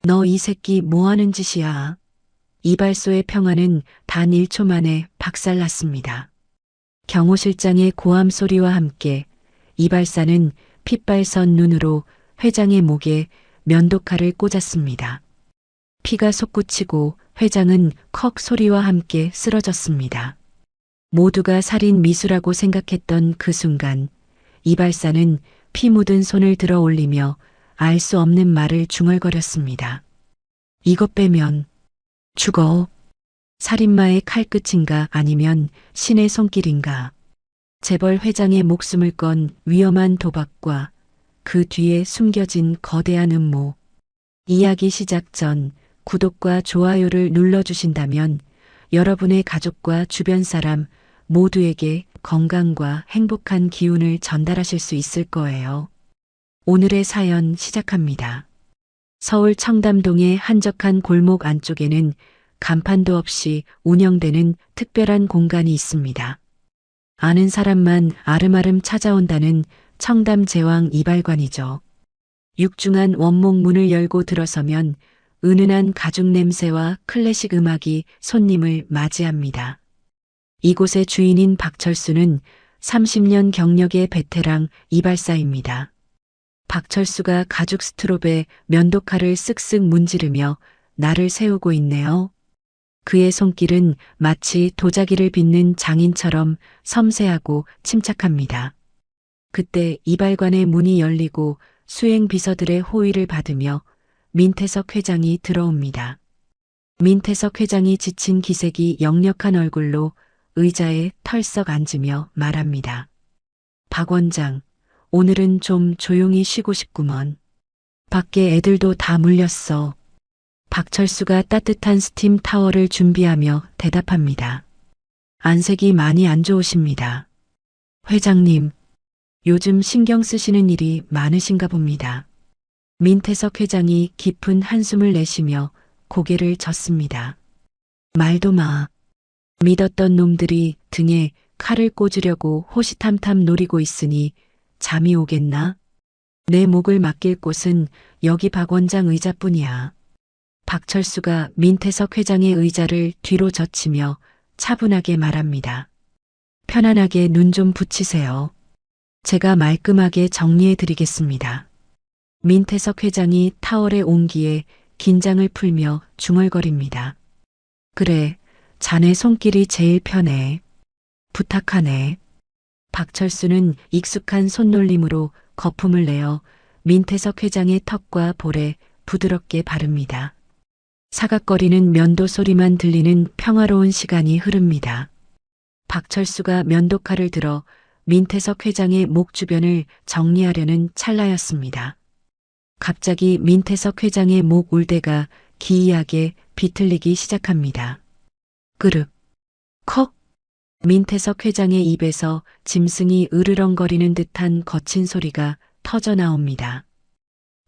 너 이 새끼 뭐 하는 짓이야? 이발소의 평화는 단 1초 만에 박살났습니다. 경호 실장의 고함 소리와 함께 이발사는 핏발선 눈으로 회장의 목에 면도칼을 꽂았습니다. 피가 솟구치고 회장은 컥 소리와 함께 쓰러졌습니다. 모두가 살인 미수라고 생각했던 그 순간 이발사는 피 묻은 손을 들어 올리며 알 수 없는 말을 중얼거렸습니다. 이것 빼면 죽어. 살인마의 칼끝인가 아니면 신의 손길인가. 재벌 회장의 목숨을 건 위험한 도박과 그 뒤에 숨겨진 거대한 음모. 이야기 시작 전 구독과 좋아요를 눌러주신다면 여러분의 가족과 주변 사람 모두에게 건강과 행복한 기운을 전달하실 수 있을 거예요. 오늘의 사연 시작합니다. 서울 청담동의 한적한 골목 안쪽에는 간판도 없이 운영되는 특별한 공간이 있습니다. 아는 사람만 아름아름 찾아온다는 청담제왕 이발관이죠. 육중한 원목 문을 열고 들어서면 은은한 가죽 냄새와 클래식 음악이 손님을 맞이합니다. 이곳의 주인인 박철수는 30년 경력의 베테랑 이발사입니다. 박철수가 가죽 스트롭에 면도칼을 쓱쓱 문지르며 나를 세우고 있네요. 그의 손길은 마치 도자기를 빚는 장인처럼 섬세하고 침착합니다. 그때 이발관의 문이 열리고 수행 비서들의 호의를 받으며 민태석 회장이 들어옵니다. 민태석 회장이 지친 기색이 역력한 얼굴로 의자에 털썩 앉으며 말합니다. 박 원장, 오늘은 좀 조용히 쉬고 싶구먼. 밖에 애들도 다 물렸어. 박철수가 따뜻한 스팀 타월을 준비하며 대답합니다. 안색이 많이 안 좋으십니다. 회장님, 요즘 신경 쓰시는 일이 많으신가 봅니다. 민태석 회장이 깊은 한숨을 내쉬며 고개를 젓습니다. 말도 마. 믿었던 놈들이 등에 칼을 꽂으려고 호시탐탐 노리고 있으니 잠이 오겠나? 내 목을 맡길 곳은 여기 박 원장 의자뿐이야. 박철수가 민태석 회장의 의자를 뒤로 젖히며 차분하게 말합니다. 편안하게 눈 좀 붙이세요. 제가 말끔하게 정리해 드리겠습니다. 민태석 회장이 타월의 온기에 긴장을 풀며 중얼거립니다. 그래, 자네 손길이 제일 편해. 부탁하네. 박철수는 익숙한 손놀림으로 거품을 내어 민태석 회장의 턱과 볼에 부드럽게 바릅니다. 사각거리는 면도 소리만 들리는 평화로운 시간이 흐릅니다. 박철수가 면도칼을 들어 민태석 회장의 목 주변을 정리하려는 찰나였습니다. 갑자기 민태석 회장의 목 울대가 기이하게 비틀리기 시작합니다. 그륵, 컥. 민태석 회장의 입에서 짐승이 으르렁거리는 듯한 거친 소리가 터져 나옵니다.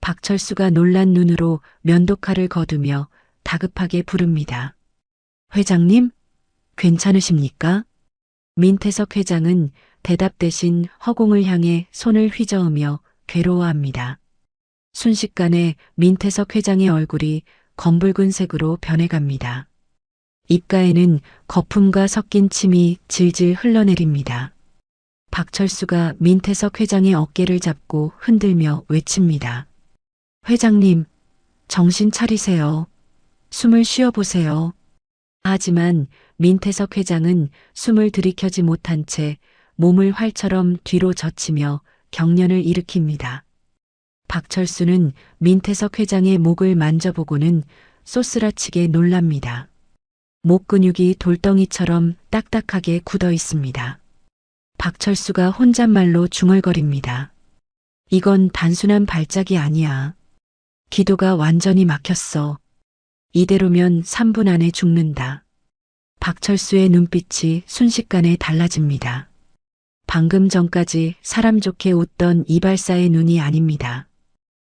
박철수가 놀란 눈으로 면도칼을 거두며 다급하게 부릅니다. 회장님, 괜찮으십니까? 민태석 회장은 대답 대신 허공을 향해 손을 휘저으며 괴로워합니다. 순식간에 민태석 회장의 얼굴이 검붉은 색으로 변해갑니다. 입가에는 거품과 섞인 침이 질질 흘러내립니다. 박철수가 민태석 회장의 어깨를 잡고 흔들며 외칩니다. 회장님, 정신 차리세요. 숨을 쉬어보세요. 하지만 민태석 회장은 숨을 들이켜지 못한 채 몸을 활처럼 뒤로 젖히며 경련을 일으킵니다. 박철수는 민태석 회장의 목을 만져보고는 쏘스라치게 놀랍니다. 목 근육이 돌덩이처럼 딱딱하게 굳어 있습니다. 박철수가 혼잣말로 중얼거립니다. 이건 단순한 발작이 아니야. 기도가 완전히 막혔어. 이대로면 3분 안에 죽는다. 박철수의 눈빛이 순식간에 달라집니다. 방금 전까지 사람 좋게 웃던 이발사의 눈이 아닙니다.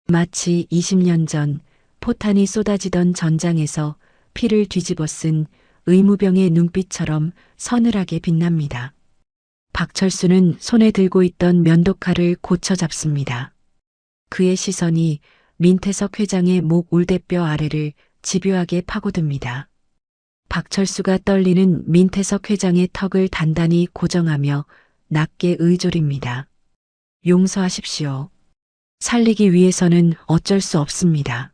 마치 20년 전 포탄이 쏟아지던 전장에서 피를 뒤집어 쓴 의무병의 눈빛처럼 서늘하게 빛납니다. 박철수는 손에 들고 있던 면도칼을 고쳐 잡습니다. 그의 시선이 민태석 회장의 목 울대뼈 아래를 집요하게 파고듭니다. 박철수가 떨리는 민태석 회장의 턱을 단단히 고정하며 낮게 의졸입니다. 용서하십시오. 살리기 위해서는 어쩔 수 없습니다.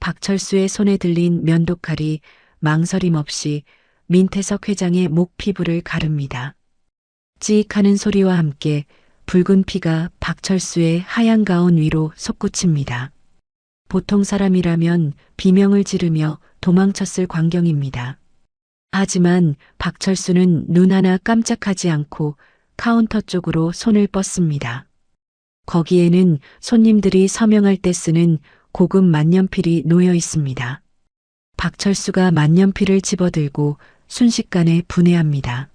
박철수의 손에 들린 면도칼이 망설임 없이 민태석 회장의 목 피부를 가릅니다. 찌익하는 소리와 함께 붉은 피가 박철수의 하얀 가운 위로 솟구칩니다. 보통 사람이라면 비명을 지르며 도망쳤을 광경입니다. 하지만 박철수는 눈 하나 깜짝하지 않고 카운터 쪽으로 손을 뻗습니다. 거기에는 손님들이 서명할 때 쓰는 고급 만년필이 놓여 있습니다. 박철수가 만년필을 집어들고 순식간에 분해합니다.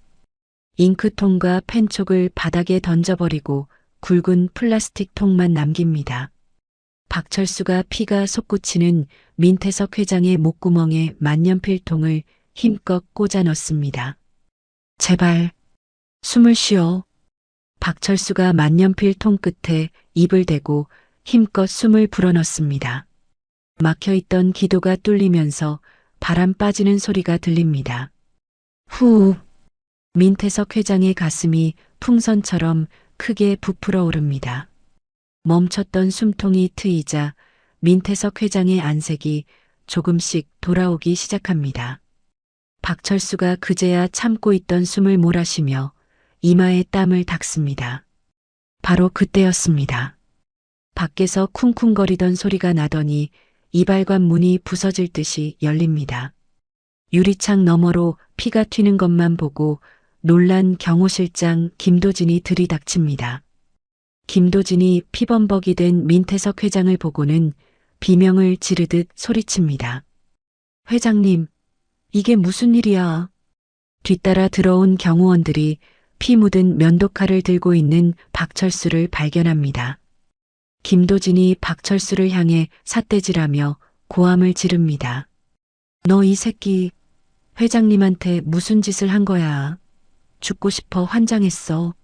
잉크통과 펜촉을 바닥에 던져버리고 굵은 플라스틱 통만 남깁니다. 박철수가 피가 솟구치는 민태석 회장의 목구멍에 만년필통을 힘껏 꽂아 넣습니다. 제발 숨을 쉬어. 박철수가 만년필 통 끝에 입을 대고 힘껏 숨을 불어넣습니다. 막혀있던 기도가 뚫리면서 바람 빠지는 소리가 들립니다. 후. 민태석 회장의 가슴이 풍선처럼 크게 부풀어 오릅니다. 멈췄던 숨통이 트이자 민태석 회장의 안색이 조금씩 돌아오기 시작합니다. 박철수가 그제야 참고 있던 숨을 몰아쉬며 이마에 땀을 닦습니다. 바로 그때였습니다. 밖에서 쿵쿵거리던 소리가 나더니 이발관 문이 부서질 듯이 열립니다. 유리창 너머로 피가 튀는 것만 보고 놀란 경호실장 김도진이 들이닥칩니다. 김도진이 피범벅이 된 민태석 회장을 보고는 비명을 지르듯 소리칩니다. 회장님, 이게 무슨 일이야? 뒤따라 들어온 경호원들이 피 묻은 면도칼을 들고 있는 박철수를 발견합니다. 김도진이 박철수를 향해 삿대질하며 고함을 지릅니다. 너 이 새끼, 회장님한테 무슨 짓을 한 거야? 죽고 싶어 환장했어.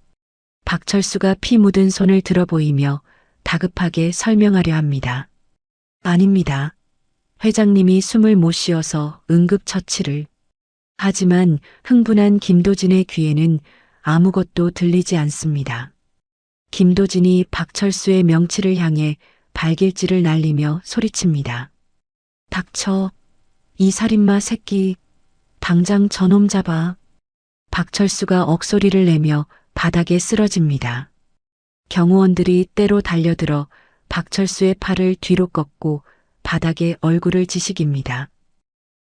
박철수가 피 묻은 손을 들어 보이며 다급하게 설명하려 합니다. 아닙니다. 회장님이 숨을 못 쉬어서 응급처치를. 하지만 흥분한 김도진의 귀에는 아무것도 들리지 않습니다. 김도진이 박철수의 명치를 향해 발길질을 날리며 소리칩니다. 닥쳐. 이 살인마 새끼. 당장 저놈 잡아. 박철수가 억소리를 내며 바닥에 쓰러집니다. 경호원들이 때로 달려들어 박철수의 팔을 뒤로 꺾고 바닥에 얼굴을 지식입니다.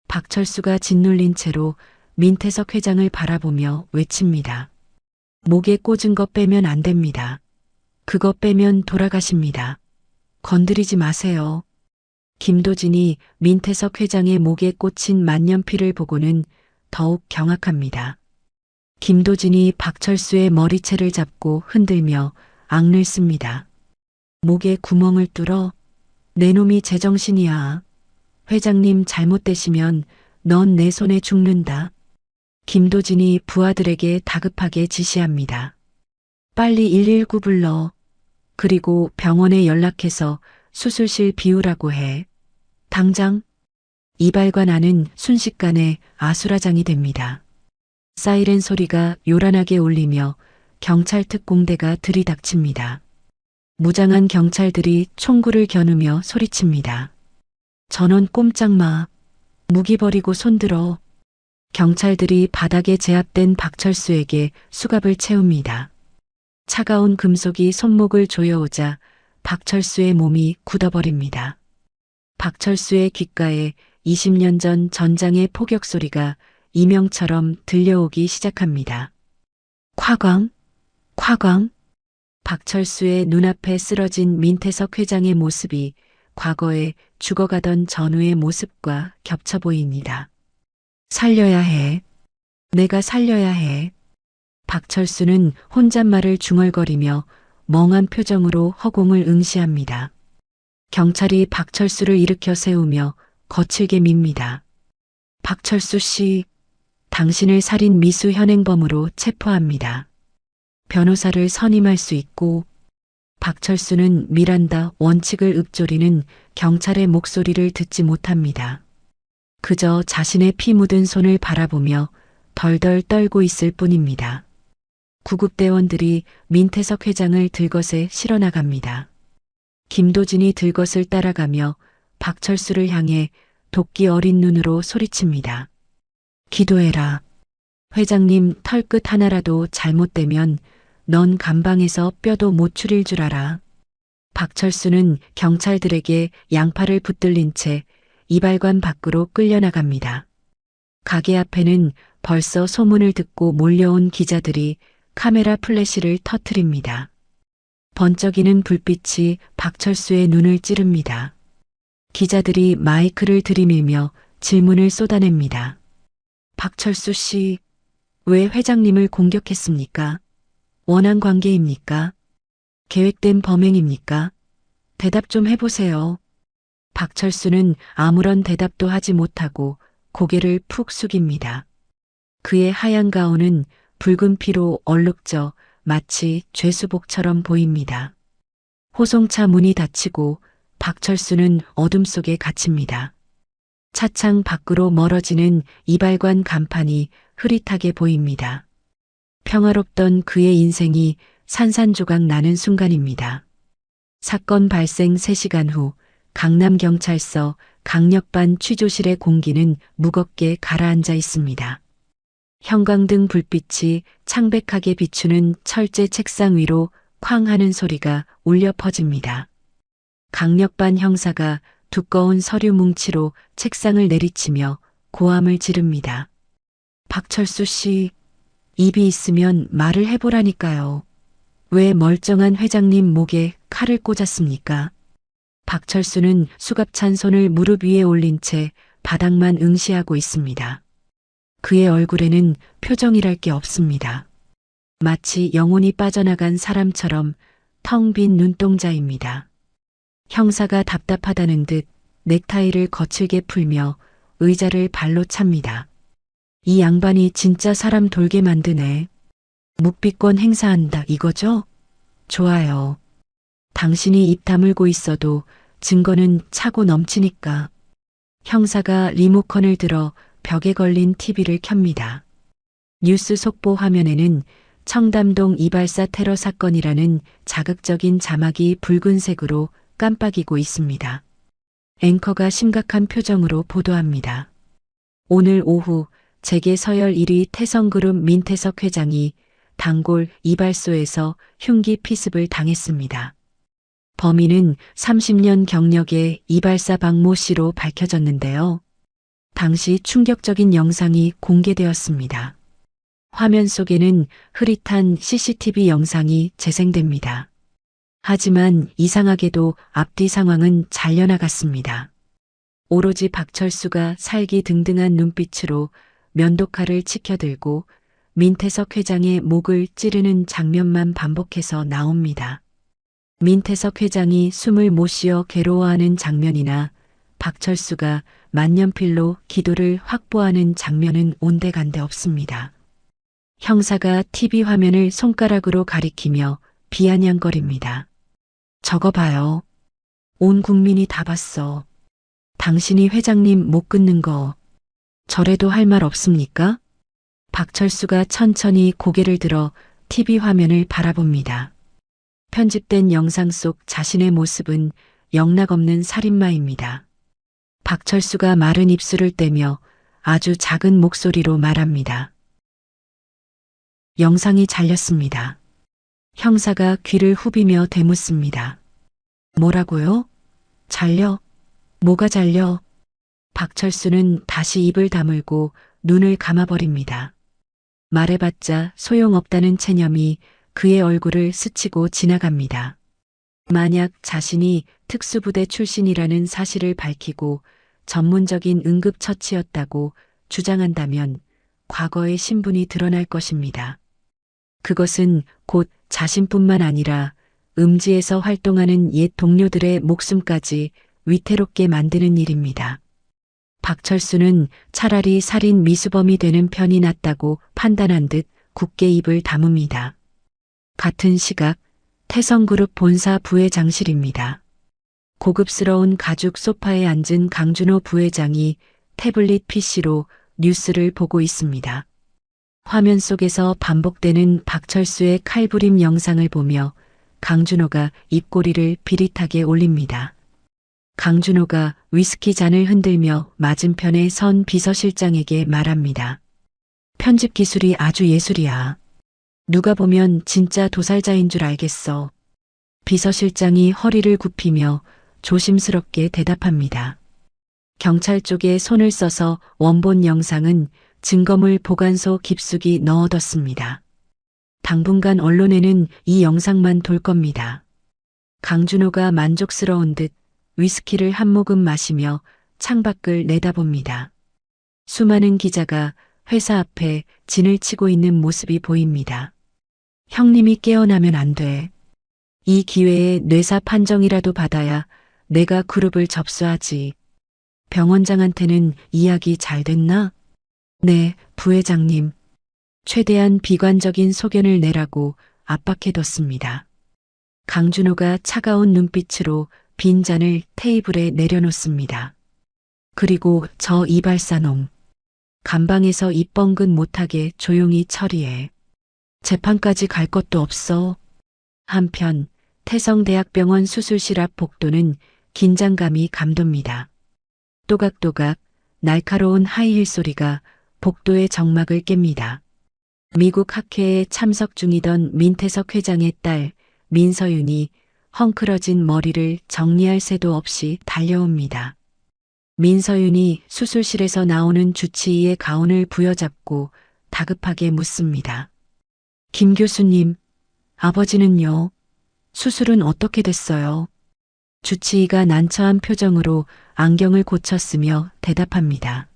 박철수가 짓눌린 채로 민태석 회장을 바라보며 외칩니다. 목에 꽂은 거 빼면 안 됩니다. 그거 빼면 돌아가십니다. 건드리지 마세요. 김도진이 민태석 회장의 목에 꽂힌 만년필을 보고는 더욱 경악합니다. 김도진이 박철수의 머리채를 잡고 흔들며 악을 씁니다. 목에 구멍을 뚫어. 내 놈이 제정신이야. 회장님 잘못되시면 넌 내 손에 죽는다. 김도진이 부하들에게 다급하게 지시합니다. 빨리 119 불러. 그리고 병원에 연락해서 수술실 비우라고 해. 당장. 이발관 안은 순식간에 아수라장이 됩니다. 사이렌 소리가 요란하게 울리며 경찰 특공대가 들이닥칩니다. 무장한 경찰들이 총구를 겨누며 소리칩니다. 전원 꼼짝 마. 무기 버리고 손들어. 경찰들이 바닥에 제압된 박철수에게 수갑을 채웁니다. 차가운 금속이 손목을 조여오자 박철수의 몸이 굳어버립니다. 박철수의 귓가에 20년 전 전장의 포격 소리가 이명처럼 들려오기 시작합니다. 콱광, 콱광. 박철수의 눈앞에 쓰러진 민태석 회장의 모습이 과거에 죽어가던 전우의 모습과 겹쳐 보입니다. 살려야 해. 내가 살려야 해. 박철수는 혼잣말을 중얼거리며 멍한 표정으로 허공을 응시합니다. 경찰이 박철수를 일으켜 세우며 거칠게 밉니다. 박철수 씨, 당신을 살인 미수 현행범으로 체포합니다. 변호사를 선임할 수 있고 박철수는 미란다 원칙을 읊조리는 경찰의 목소리를 듣지 못합니다. 그저 자신의 피 묻은 손을 바라보며 덜덜 떨고 있을 뿐입니다. 구급대원들이 민태석 회장을 들것에 실어 나갑니다. 김도진이 들것을 따라가며 박철수를 향해 도끼 어린 눈으로 소리칩니다. 기도해라. 회장님 털끝 하나라도 잘못되면 넌 감방에서 뼈도 못 추릴 줄 알아. 박철수는 경찰들에게 양팔을 붙들린 채 이발관 밖으로 끌려나갑니다. 가게 앞에는 벌써 소문을 듣고 몰려온 기자들이 카메라 플래시를 터뜨립니다. 번쩍이는 불빛이 박철수의 눈을 찌릅니다. 기자들이 마이크를 들이밀며 질문을 쏟아냅니다. 박철수 씨, 왜 회장님을 공격했습니까? 원한 관계입니까? 계획된 범행입니까? 대답 좀 해보세요. 박철수는 아무런 대답도 하지 못하고 고개를 푹 숙입니다. 그의 하얀 가운은 붉은 피로 얼룩져 마치 죄수복처럼 보입니다. 호송차 문이 닫히고 박철수는 어둠 속에 갇힙니다. 차창 밖으로 멀어지는 이발관 간판이 흐릿하게 보입니다. 평화롭던 그의 인생이 산산조각 나는 순간입니다. 사건 발생 3시간 후 강남경찰서 강력반 취조실의 공기는 무겁게 가라앉아 있습니다. 형광등 불빛이 창백하게 비추는 철제 책상 위로 쾅 하는 소리가 울려 퍼집니다. 강력반 형사가 두꺼운 서류 뭉치로 책상을 내리치며 고함을 지릅니다. 박철수 씨, 입이 있으면 말을 해보라니까요. 왜 멀쩡한 회장님 목에 칼을 꽂았습니까? 박철수는 수갑찬 손을 무릎 위에 올린 채 바닥만 응시하고 있습니다. 그의 얼굴에는 표정이랄 게 없습니다. 마치 영혼이 빠져나간 사람처럼 텅 빈 눈동자입니다. 형사가 답답하다는 듯 넥타이를 거칠게 풀며 의자를 발로 찹니다. 이 양반이 진짜 사람 돌게 만드네. 묵비권 행사한다 이거죠? 좋아요. 당신이 입 다물고 있어도 증거는 차고 넘치니까. 형사가 리모컨을 들어 벽에 걸린 TV를 켭니다. 뉴스 속보 화면에는 청담동 이발사 테러 사건이라는 자극적인 자막이 붉은색으로 깜빡이고 있습니다. 앵커가 심각한 표정으로 보도합니다. 오늘 오후 재계 서열 1위 태성그룹 민태석 회장이 단골 이발소에서 흉기 피습을 당했습니다. 범인은 30년 경력의 이발사 박모 씨로 밝혀졌는데요. 당시 충격적인 영상이 공개되었습니다. 화면 속에는 흐릿한 CCTV 영상이 재생됩니다. 하지만 이상하게도 앞뒤 상황은 잘려나갔습니다. 오로지 박철수가 살기등등한 눈빛으로 면도칼을 치켜들고 민태석 회장의 목을 찌르는 장면만 반복해서 나옵니다. 민태석 회장이 숨을 못 쉬어 괴로워하는 장면이나 박철수가 만년필로 기도를 확보하는 장면은 온데간데 없습니다. 형사가 TV 화면을 손가락으로 가리키며 비아냥거립니다. 저거 봐요. 온 국민이 다 봤어. 당신이 회장님 못 끊는 거 저래도 할 말 없습니까? 박철수가 천천히 고개를 들어 TV 화면을 바라봅니다. 편집된 영상 속 자신의 모습은 영락없는 살인마입니다. 박철수가 마른 입술을 떼며 아주 작은 목소리로 말합니다. 영상이 잘렸습니다. 형사가 귀를 후비며 되묻습니다. 뭐라고요? 잘려? 뭐가 잘려? 박철수는 다시 입을 다물고 눈을 감아버립니다. 말해봤자 소용없다는 체념이 그의 얼굴을 스치고 지나갑니다. 만약 자신이 특수부대 출신이라는 사실을 밝히고 전문적인 응급처치였다고 주장한다면 과거의 신분이 드러날 것입니다. 그것은 곧 자신뿐만 아니라 음지에서 활동하는 옛 동료들의 목숨까지 위태롭게 만드는 일입니다. 박철수는 차라리 살인 미수범이 되는 편이 낫다고 판단한 듯 굳게 입을 다뭅니다. 같은 시각 태성그룹 본사 부회장실입니다. 고급스러운 가죽 소파에 앉은 강준호 부회장이 태블릿 PC로 뉴스를 보고 있습니다. 화면 속에서 반복되는 박철수의 칼부림 영상을 보며 강준호가 입꼬리를 비릿하게 올립니다. 강준호가 위스키 잔을 흔들며 맞은편에 선 비서실장에게 말합니다. 편집 기술이 아주 예술이야. 누가 보면 진짜 도살자인 줄 알겠어. 비서실장이 허리를 굽히며 조심스럽게 대답합니다. 경찰 쪽에 손을 써서 원본 영상은 증거물 보관소 깊숙이 넣어뒀습니다. 당분간 언론에는 이 영상만 돌 겁니다. 강준호가 만족스러운 듯 위스키를 한 모금 마시며 창밖을 내다봅니다. 수많은 기자가 회사 앞에 진을 치고 있는 모습이 보입니다. 형님이 깨어나면 안 돼. 이 기회에 뇌사 판정이라도 받아야 내가 그룹을 접수하지. 병원장한테는 이야기 잘 됐나? 네, 부회장님. 최대한 비관적인 소견을 내라고 압박해뒀습니다. 강준호가 차가운 눈빛으로 빈 잔을 테이블에 내려놓습니다. 그리고 저 이발사놈. 감방에서 입 뻥긋 못하게 조용히 처리해. 재판까지 갈 것도 없어. 한편 태성대학병원 수술실 앞 복도는 긴장감이 감돕니다. 또각또각 날카로운 하이힐 소리가 복도의 정막을 깹니다. 미국 학회에 참석 중이던 민태석 회장의 딸 민서윤이 헝클어진 머리를 정리할 새도 없이 달려옵니다. 민서윤이 수술실에서 나오는 주치의의 가운을 부여잡고 다급하게 묻습니다. 김 교수님, 아버지는요? 수술은 어떻게 됐어요? 주치의가 난처한 표정으로 안경을 고쳤으며 대답합니다.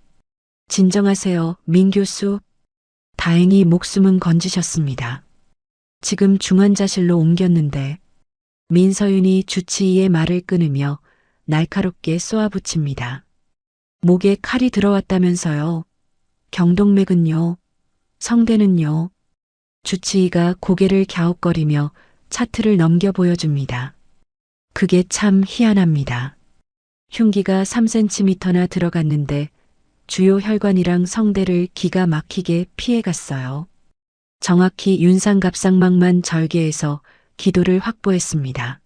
진정하세요, 민 교수. 다행히 목숨은 건지셨습니다. 지금 중환자실로 옮겼는데. 민서윤이 주치의의 말을 끊으며 날카롭게 쏘아붙입니다. 목에 칼이 들어왔다면서요. 경동맥은요. 성대는요. 주치의가 고개를 갸웃거리며 차트를 넘겨 보여줍니다. 그게 참 희한합니다. 흉기가 3cm나 들어갔는데 주요 혈관이랑 성대를 기가 막히게 피해갔어요. 정확히 윤상갑상막만 절개해서 기도를 확보했습니다.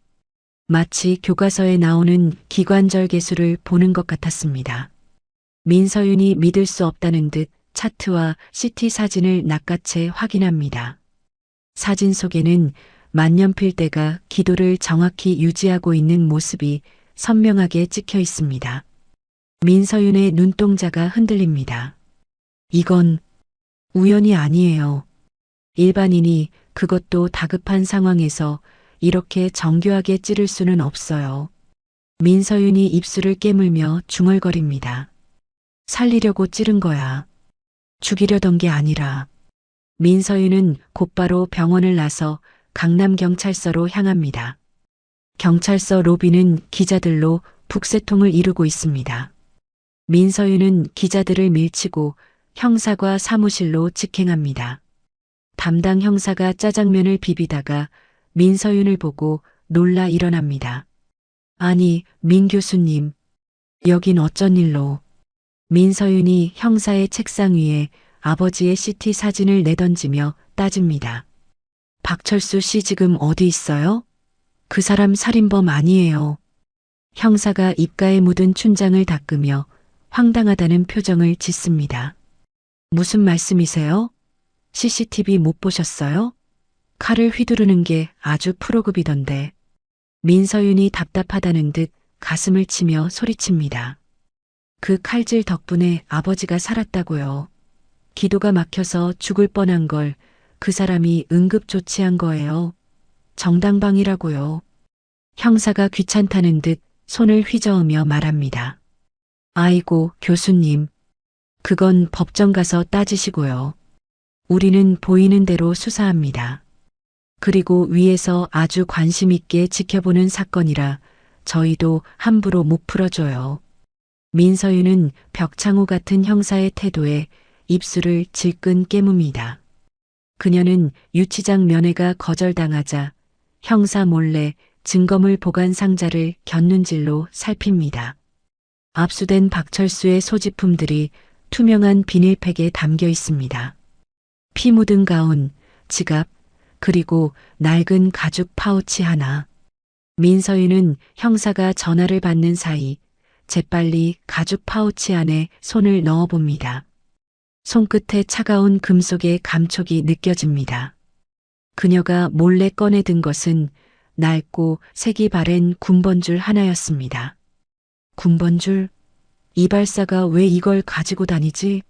마치 교과서에 나오는 기관절 개수를 보는 것 같았습니다. 민서윤이 믿을 수 없다는 듯 차트와 CT 사진을 낚아채 확인합니다. 사진 속에는 만년필대가 기도를 정확히 유지하고 있는 모습이 선명하게 찍혀 있습니다. 민서윤의 눈동자가 흔들립니다. 이건 우연이 아니에요. 일반인이 그것도 다급한 상황에서 이렇게 정교하게 찌를 수는 없어요. 민서윤이 입술을 깨물며 중얼거립니다. 살리려고 찌른 거야. 죽이려던 게 아니라. 민서윤은 곧바로 병원을 나서 강남경찰서로 향합니다. 경찰서 로비는 기자들로 북새통을 이루고 있습니다. 민서윤은 기자들을 밀치고 형사과 사무실로 직행합니다. 담당 형사가 짜장면을 비비다가 민서윤을 보고 놀라 일어납니다. 아니, 민 교수님, 여긴 어쩐 일로? 민서윤이 형사의 책상 위에 아버지의 CT 사진을 내던지며 따집니다. 박철수 씨 지금 어디 있어요? 그 사람 살인범 아니에요. 형사가 입가에 묻은 춘장을 닦으며 황당하다는 표정을 짓습니다. 무슨 말씀이세요? CCTV 못 보셨어요? 칼을 휘두르는 게 아주 프로급이던데. 민서윤이 답답하다는 듯 가슴을 치며 소리칩니다. 그 칼질 덕분에 아버지가 살았다고요. 기도가 막혀서 죽을 뻔한 걸 그 사람이 응급조치한 거예요. 정당방위라고요. 형사가 귀찮다는 듯 손을 휘저으며 말합니다. 아이고, 교수님. 그건 법정 가서 따지시고요. 우리는 보이는 대로 수사합니다. 그리고 위에서 아주 관심 있게 지켜보는 사건이라 저희도 함부로 못 풀어줘요. 민서윤은 벽창호 같은 형사의 태도에 입술을 질끈 깨뭅니다. 그녀는 유치장 면회가 거절당하자 형사 몰래 증거물 보관 상자를 곁눈질로 살핍니다. 압수된 박철수의 소지품들이 투명한 비닐팩에 담겨 있습니다. 피 묻은 가운, 지갑, 그리고 낡은 가죽 파우치 하나. 민서윤은 형사가 전화를 받는 사이 재빨리 가죽 파우치 안에 손을 넣어봅니다. 손끝에 차가운 금속의 감촉이 느껴집니다. 그녀가 몰래 꺼내든 것은 낡고 색이 바랜 군번줄 하나였습니다. 군번줄? 이발사가 왜 이걸 가지고 다니지?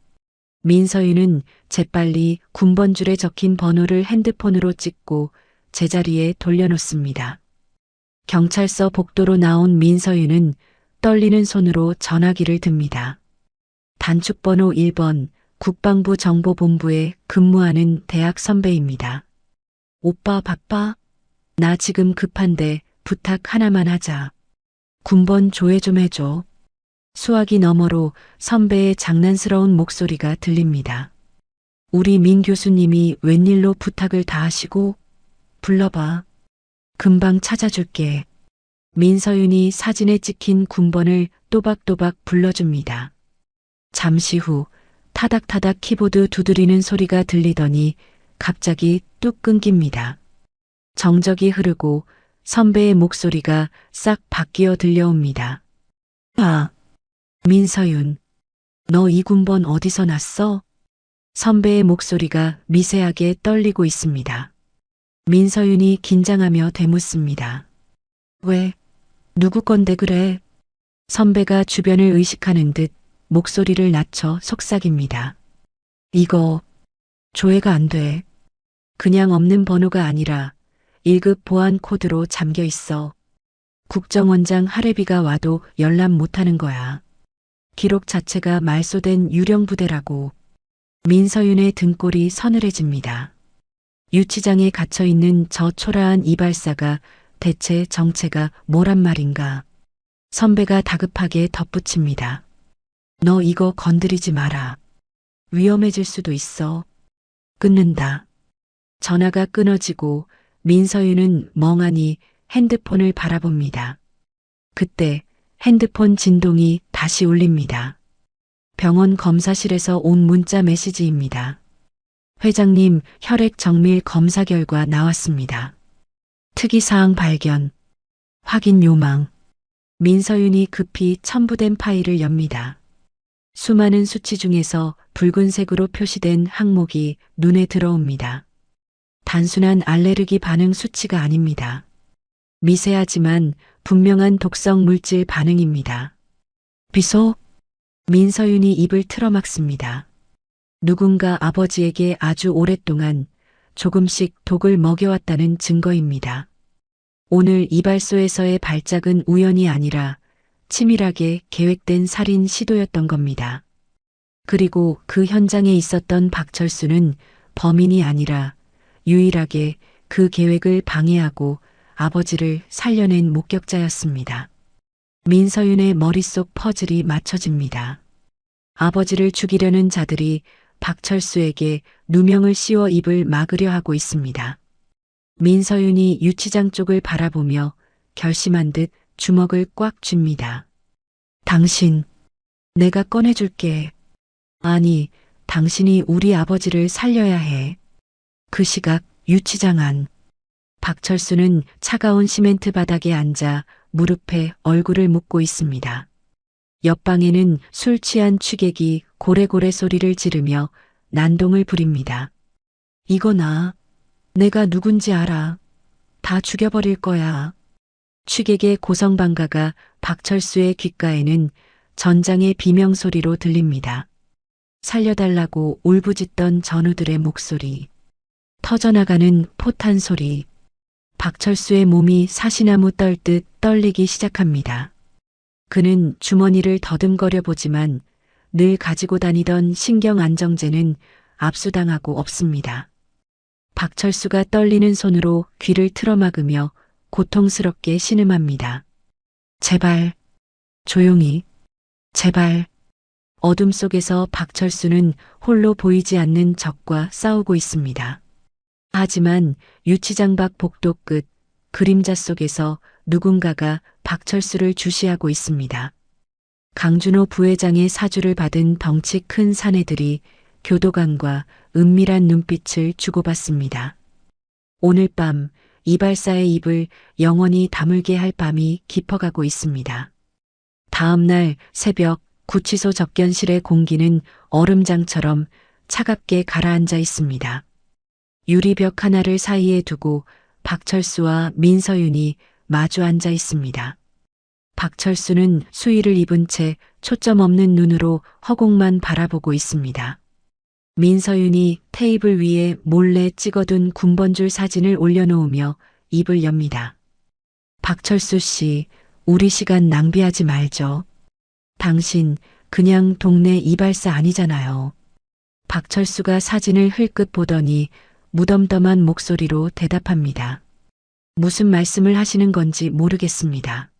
민서윤은 재빨리 군번줄에 적힌 번호를 핸드폰으로 찍고 제자리에 돌려놓습니다. 경찰서 복도로 나온 민서윤은 떨리는 손으로 전화기를 듭니다. 단축번호 1번 국방부 정보본부에 근무하는 대학 선배입니다. 오빠 바빠? 나 지금 급한데 부탁 하나만 하자. 군번 조회 좀 해줘. 수화기 너머로 선배의 장난스러운 목소리가 들립니다. 우리 민 교수님이 웬일로 부탁을 다 하시고? 불러봐. 금방 찾아줄게. 민서윤이 사진에 찍힌 군번을 또박또박 불러줍니다. 잠시 후 타닥타닥 키보드 두드리는 소리가 들리더니 갑자기 뚝 끊깁니다. 정적이 흐르고 선배의 목소리가 싹 바뀌어 들려옵니다. 아, 민서윤, 너 이 군번 어디서 났어? 선배의 목소리가 미세하게 떨리고 있습니다. 민서윤이 긴장하며 되묻습니다. 왜? 누구 건데 그래? 선배가 주변을 의식하는 듯 목소리를 낮춰 속삭입니다. 이거 조회가 안 돼. 그냥 없는 번호가 아니라 1급 보안 코드로 잠겨 있어. 국정원장 하래비가 와도 열람 못하는 거야. 기록 자체가 말소된 유령 부대라고. 민서윤의 등골이 서늘해집니다. 유치장에 갇혀있는 저 초라한 이발사가 대체 정체가 뭐란 말인가. 선배가 다급하게 덧붙입니다. 너 이거 건드리지 마라. 위험해질 수도 있어. 끊는다. 전화가 끊어지고 민서윤은 멍하니 핸드폰을 바라봅니다. 그때 핸드폰 진동이 다시 울립니다. 병원 검사실에서 온 문자 메시지입니다. 회장님, 혈액 정밀 검사 결과 나왔습니다. 특이사항 발견. 확인 요망. 민서윤이 급히 첨부된 파일을 엽니다. 수많은 수치 중에서 붉은색으로 표시된 항목이 눈에 들어옵니다. 단순한 알레르기 반응 수치가 아닙니다. 미세하지만 분명한 독성 물질 반응입니다. 비소? 민서윤이 입을 틀어막습니다. 누군가 아버지에게 아주 오랫동안 조금씩 독을 먹여왔다는 증거입니다. 오늘 이발소에서의 발작은 우연이 아니라 치밀하게 계획된 살인 시도였던 겁니다. 그리고 그 현장에 있었던 박철수는 범인이 아니라 유일하게 그 계획을 방해하고 아버지를 살려낸 목격자였습니다. 민서윤의 머릿속 퍼즐이 맞춰집니다. 아버지를 죽이려는 자들이 박철수에게 누명을 씌워 입을 막으려 하고 있습니다. 민서윤이 유치장 쪽을 바라보며 결심한 듯 주먹을 꽉 쥡니다. 당신, 내가 꺼내줄게. 아니, 당신이 우리 아버지를 살려야 해. 그 시각 유치장 안. 박철수는 차가운 시멘트 바닥에 앉아 무릎에 얼굴을 묻고 있습니다. 옆방에는 술 취한 취객이 고래고래 소리를 지르며 난동을 부립니다. 이거 나. 내가 누군지 알아. 다 죽여버릴 거야. 취객의 고성방가가 박철수의 귓가에는 전장의 비명소리로 들립니다. 살려달라고 울부짖던 전우들의 목소리. 터져나가는 포탄 소리. 박철수의 몸이 사시나무 떨듯 떨리기 시작합니다. 그는 주머니를 더듬거려 보지만 늘 가지고 다니던 신경안정제는 압수당하고 없습니다. 박철수가 떨리는 손으로 귀를 틀어막으며 고통스럽게 신음합니다. 제발, 조용히, 제발. 어둠 속에서 박철수는 홀로 보이지 않는 적과 싸우고 있습니다. 하지만 유치장 밖 복도 끝 그림자 속에서 누군가가 박철수를 주시하고 있습니다. 강준호 부회장의 사주를 받은 덩치 큰 사내들이 교도관과 은밀한 눈빛을 주고받습니다. 오늘 밤 이발사의 입을 영원히 다물게 할 밤이 깊어가고 있습니다. 다음 날 새벽 구치소 접견실의 공기는 얼음장처럼 차갑게 가라앉아 있습니다. 유리벽 하나를 사이에 두고 박철수와 민서윤이 마주 앉아 있습니다. 박철수는 수의를 입은 채 초점 없는 눈으로 허공만 바라보고 있습니다. 민서윤이 테이블 위에 몰래 찍어둔 군번줄 사진을 올려놓으며 입을 엽니다. 박철수 씨, 우리 시간 낭비하지 말죠. 당신 그냥 동네 이발사 아니잖아요. 박철수가 사진을 흘끗 보더니 무덤덤한 목소리로 대답합니다. 무슨 말씀을 하시는 건지 모르겠습니다.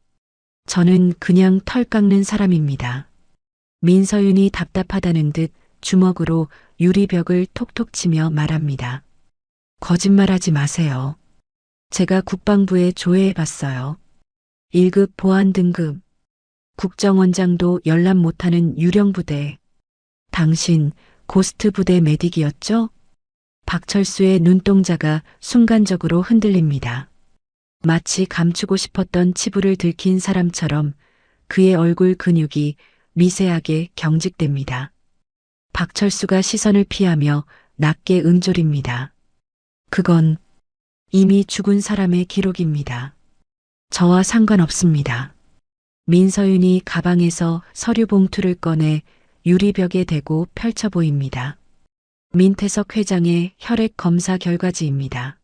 저는 그냥 털 깎는 사람입니다. 민서윤이 답답하다는 듯 주먹으로 유리벽을 톡톡 치며 말합니다. 거짓말하지 마세요. 제가 국방부에 조회해봤어요. 1급 보안 등급. 국정원장도 열람 못하는 유령부대. 당신 고스트 부대 메딕이었죠? 박철수의 눈동자가 순간적으로 흔들립니다. 마치 감추고 싶었던 치부를 들킨 사람처럼 그의 얼굴 근육이 미세하게 경직됩니다. 박철수가 시선을 피하며 낮게 응졸입니다. 그건 이미 죽은 사람의 기록입니다. 저와 상관없습니다. 민서윤이 가방에서 서류 봉투를 꺼내 유리벽에 대고 펼쳐 보입니다. 민태석 회장의 혈액 검사 결과지입니다.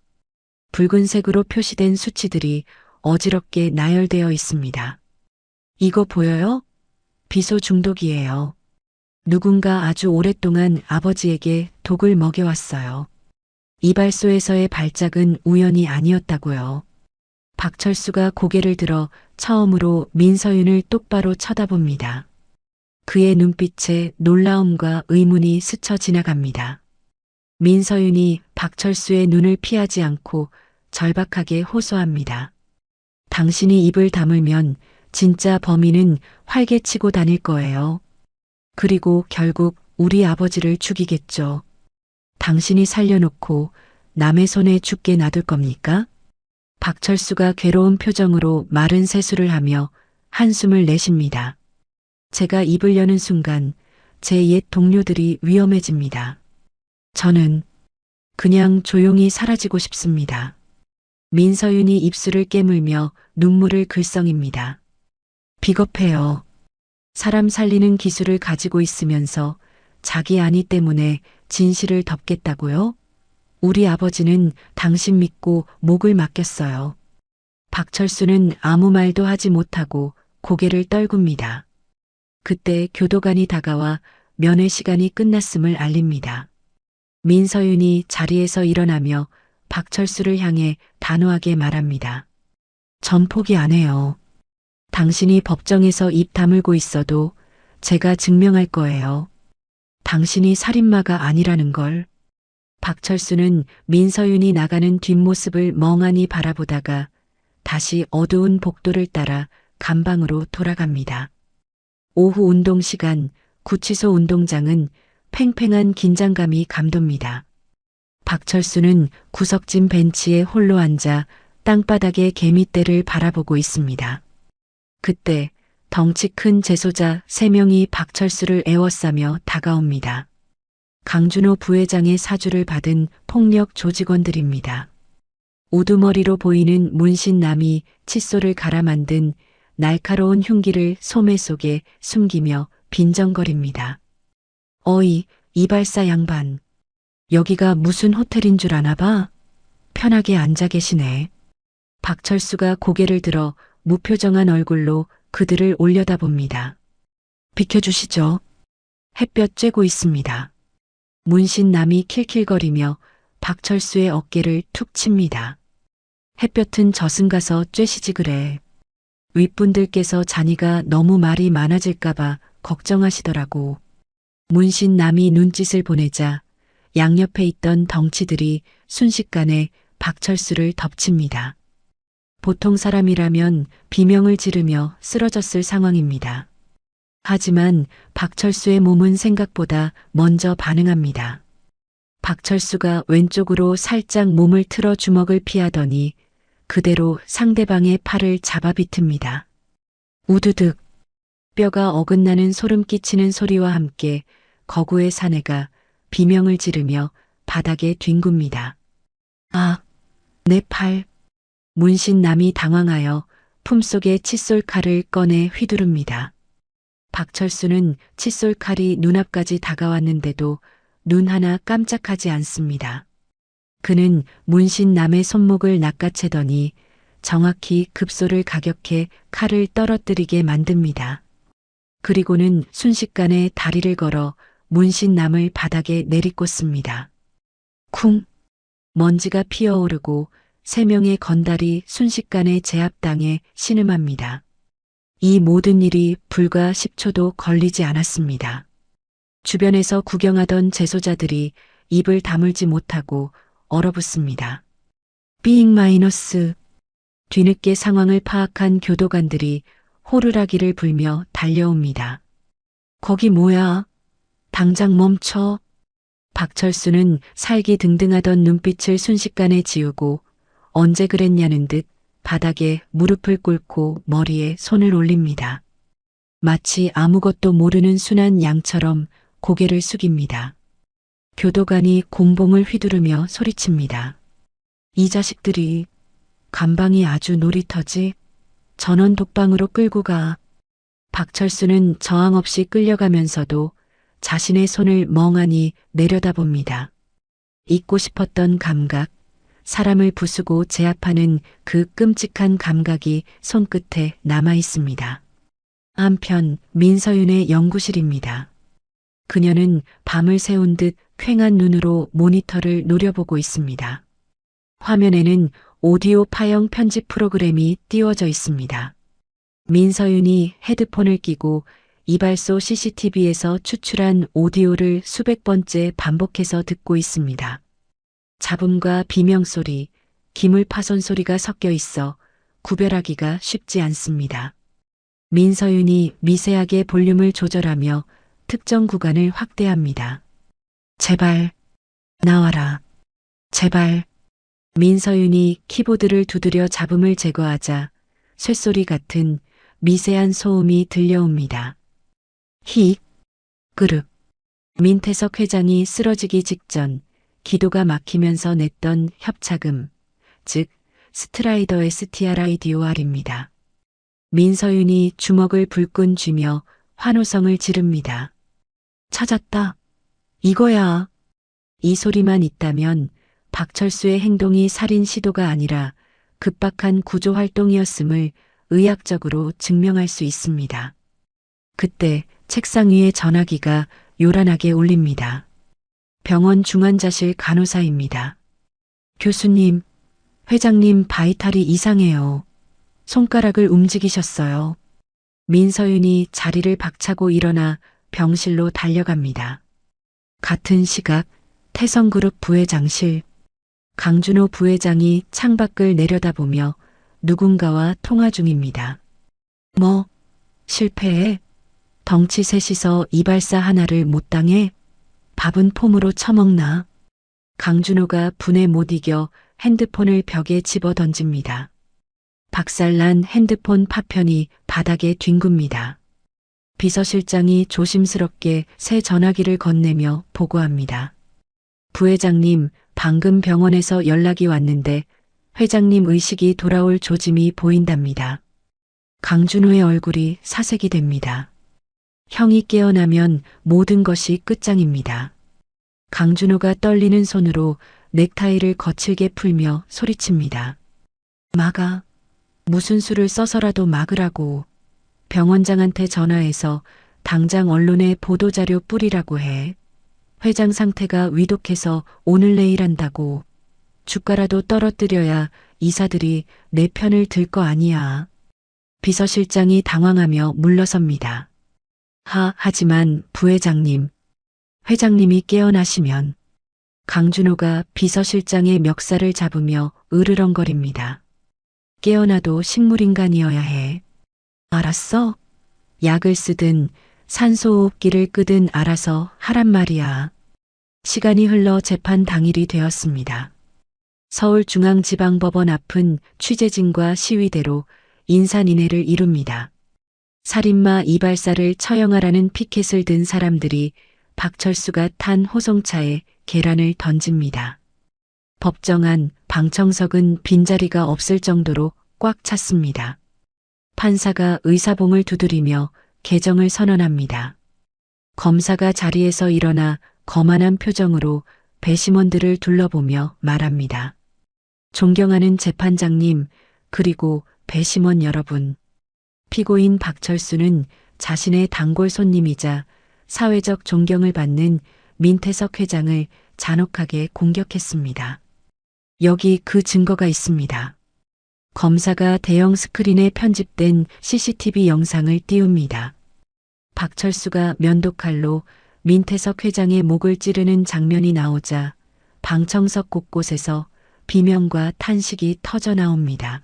붉은색으로 표시된 수치들이 어지럽게 나열되어 있습니다. 이거 보여요? 비소 중독이에요. 누군가 아주 오랫동안 아버지에게 독을 먹여왔어요. 이발소에서의 발작은 우연이 아니었다고요. 박철수가 고개를 들어 처음으로 민서윤을 똑바로 쳐다봅니다. 그의 눈빛에 놀라움과 의문이 스쳐 지나갑니다. 민서윤이 박철수의 눈을 피하지 않고 절박하게 호소합니다. 당신이 입을 다물면 진짜 범인은 활개치고 다닐 거예요. 그리고 결국 우리 아버지를 죽이겠죠. 당신이 살려놓고 남의 손에 죽게 놔둘 겁니까? 박철수가 괴로운 표정으로 마른 세수를 하며 한숨을 내쉽니다. 제가 입을 여는 순간 제 옛 동료들이 위험해집니다. 저는 그냥 조용히 사라지고 싶습니다. 민서윤이 입술을 깨물며 눈물을 글썽입니다. 비겁해요. 사람 살리는 기술을 가지고 있으면서 자기 아니 때문에 진실을 덮겠다고요? 우리 아버지는 당신 믿고 목을 맡겼어요. 박철수는 아무 말도 하지 못하고 고개를 떨굽니다. 그때 교도관이 다가와 면회 시간이 끝났음을 알립니다. 민서윤이 자리에서 일어나며 박철수를 향해 단호하게 말합니다. 전 포기 안 해요. 당신이 법정에서 입 다물고 있어도 제가 증명할 거예요. 당신이 살인마가 아니라는 걸. 박철수는 민서윤이 나가는 뒷모습을 멍하니 바라보다가 다시 어두운 복도를 따라 감방으로 돌아갑니다. 오후 운동 시간 구치소 운동장은 팽팽한 긴장감이 감돕니다. 박철수는 구석진 벤치에 홀로 앉아 땅바닥의 개미떼를 바라보고 있습니다. 그때 덩치 큰 재소자 3명이 박철수를 에워싸며 다가옵니다. 강준호 부회장의 사주를 받은 폭력 조직원들입니다. 우두머리로 보이는 문신남이 칫솔을 갈아 만든 날카로운 흉기를 소매 속에 숨기며 빈정거립니다. 어이, 이발사 양반. 여기가 무슨 호텔인 줄 아나 봐? 편하게 앉아 계시네. 박철수가 고개를 들어 무표정한 얼굴로 그들을 올려다봅니다. 비켜주시죠. 햇볕 쬐고 있습니다. 문신남이 킬킬거리며 박철수의 어깨를 툭 칩니다. 햇볕은 저승가서 쬐시지 그래. 윗분들께서 자니가 너무 말이 많아질까봐 걱정하시더라고. 문신남이 눈짓을 보내자 양옆에 있던 덩치들이 순식간에 박철수를 덮칩니다. 보통 사람이라면 비명을 지르며 쓰러졌을 상황입니다. 하지만 박철수의 몸은 생각보다 먼저 반응합니다. 박철수가 왼쪽으로 살짝 몸을 틀어 주먹을 피하더니 그대로 상대방의 팔을 잡아 비틉니다. 우두득. 뼈가 어긋나는 소름 끼치는 소리와 함께 거구의 사내가 비명을 지르며 바닥에 뒹굽니다. 아, 내 팔. 문신남이 당황하여 품속의 칫솔칼을 꺼내 휘두릅니다. 박철수는 칫솔칼이 눈앞까지 다가왔는데도 눈 하나 깜짝하지 않습니다. 그는 문신남의 손목을 낚아채더니 정확히 급소를 가격해 칼을 떨어뜨리게 만듭니다. 그리고는 순식간에 다리를 걸어 문신남을 바닥에 내리꽂습니다. 쿵! 먼지가 피어오르고 3명의 건달이 순식간에 제압당해 신음합니다. 이 모든 일이 불과 10초도 걸리지 않았습니다. 주변에서 구경하던 재소자들이 입을 다물지 못하고 얼어붙습니다. 삐잉 마이너스. 뒤늦게 상황을 파악한 교도관들이 호루라기를 불며 달려옵니다. 거기 뭐야? 당장 멈춰. 박철수는 살기 등등하던 눈빛을 순식간에 지우고 언제 그랬냐는 듯 바닥에 무릎을 꿇고 머리에 손을 올립니다. 마치 아무것도 모르는 순한 양처럼 고개를 숙입니다. 교도관이 곤봉을 휘두르며 소리칩니다. 이 자식들이 감방이 아주 놀이터지. 전원 독방으로 끌고 가. 박철수는 저항 없이 끌려가면서도 자신의 손을 멍하니 내려다봅니다. 잊고 싶었던 감각, 사람을 부수고 제압하는 그 끔찍한 감각이 손끝에 남아 있습니다. 한편 민서윤의 연구실입니다. 그녀는 밤을 새운 듯 퀭한 눈으로 모니터를 노려보고 있습니다. 화면에는 오디오 파형 편집 프로그램이 띄워져 있습니다. 민서윤이 헤드폰을 끼고 이발소 CCTV에서 추출한 오디오를 수백 번째 반복해서 듣고 있습니다. 잡음과 비명소리, 기물 파손 소리가 섞여 있어 구별하기가 쉽지 않습니다. 민서윤이 미세하게 볼륨을 조절하며 특정 구간을 확대합니다. 제발, 나와라. 제발. 민서윤이 키보드를 두드려 잡음을 제거하자 쇳소리 같은 미세한 소음이 들려옵니다. 히, 그릇. 민태석 회장이 쓰러지기 직전 기도가 막히면서 냈던 협착음, 즉 스트라이더 STRIDOR입니다. 민서윤이 주먹을 불끈 쥐며 환호성을 지릅니다. 찾았다. 이거야. 이 소리만 있다면 박철수의 행동이 살인 시도가 아니라 급박한 구조 활동이었음을 의학적으로 증명할 수 있습니다. 그때 책상 위에 전화기가 요란하게 울립니다. 병원 중환자실 간호사입니다. 교수님, 회장님 바이탈이 이상해요. 손가락을 움직이셨어요. 민서윤이 자리를 박차고 일어나 병실로 달려갑니다. 같은 시각 태성그룹 부회장실. 강준호 부회장이 창밖을 내려다보며 누군가와 통화 중입니다. 뭐, 실패해? 덩치 셋이서 이발사 하나를 못 당해? 밥은 폼으로 처먹나? 강준호가 분에 못 이겨 핸드폰을 벽에 집어 던집니다. 박살난 핸드폰 파편이 바닥에 뒹굽니다. 비서실장이 조심스럽게 새 전화기를 건네며 보고합니다. 부회장님, 방금 병원에서 연락이 왔는데 회장님 의식이 돌아올 조짐이 보인답니다. 강준호의 얼굴이 사색이 됩니다. 형이 깨어나면 모든 것이 끝장입니다. 강준호가 떨리는 손으로 넥타이를 거칠게 풀며 소리칩니다. 막아. 무슨 수를 써서라도 막으라고. 병원장한테 전화해서 당장 언론에 보도자료 뿌리라고 해. 회장 상태가 위독해서 오늘 내일 한다고. 주가라도 떨어뜨려야 이사들이 내 편을 들 거 아니야. 비서실장이 당황하며 물러섭니다. 하지만 부회장님, 회장님이 깨어나시면. 강준호가 비서실장의 멱살을 잡으며 으르렁거립니다. 깨어나도 식물인간이어야 해. 알았어? 약을 쓰든 산소호흡기를 끄든 알아서 하란 말이야. 시간이 흘러 재판 당일이 되었습니다. 서울중앙지방법원 앞은 취재진과 시위대로 인산인해를 이룹니다. 살인마 이발사를 처형하라는 피켓을 든 사람들이 박철수가 탄 호송차에 계란을 던집니다. 법정 안 방청석은 빈자리가 없을 정도로 꽉 찼습니다. 판사가 의사봉을 두드리며 개정을 선언합니다. 검사가 자리에서 일어나 거만한 표정으로 배심원들을 둘러보며 말합니다. 존경하는 재판장님, 그리고 배심원 여러분. 피고인 박철수는 자신의 단골 손님이자 사회적 존경을 받는 민태석 회장을 잔혹하게 공격했습니다. 여기 그 증거가 있습니다. 검사가 대형 스크린에 편집된 CCTV 영상을 띄웁니다. 박철수가 면도칼로 민태석 회장의 목을 찌르는 장면이 나오자 방청석 곳곳에서 비명과 탄식이 터져 나옵니다.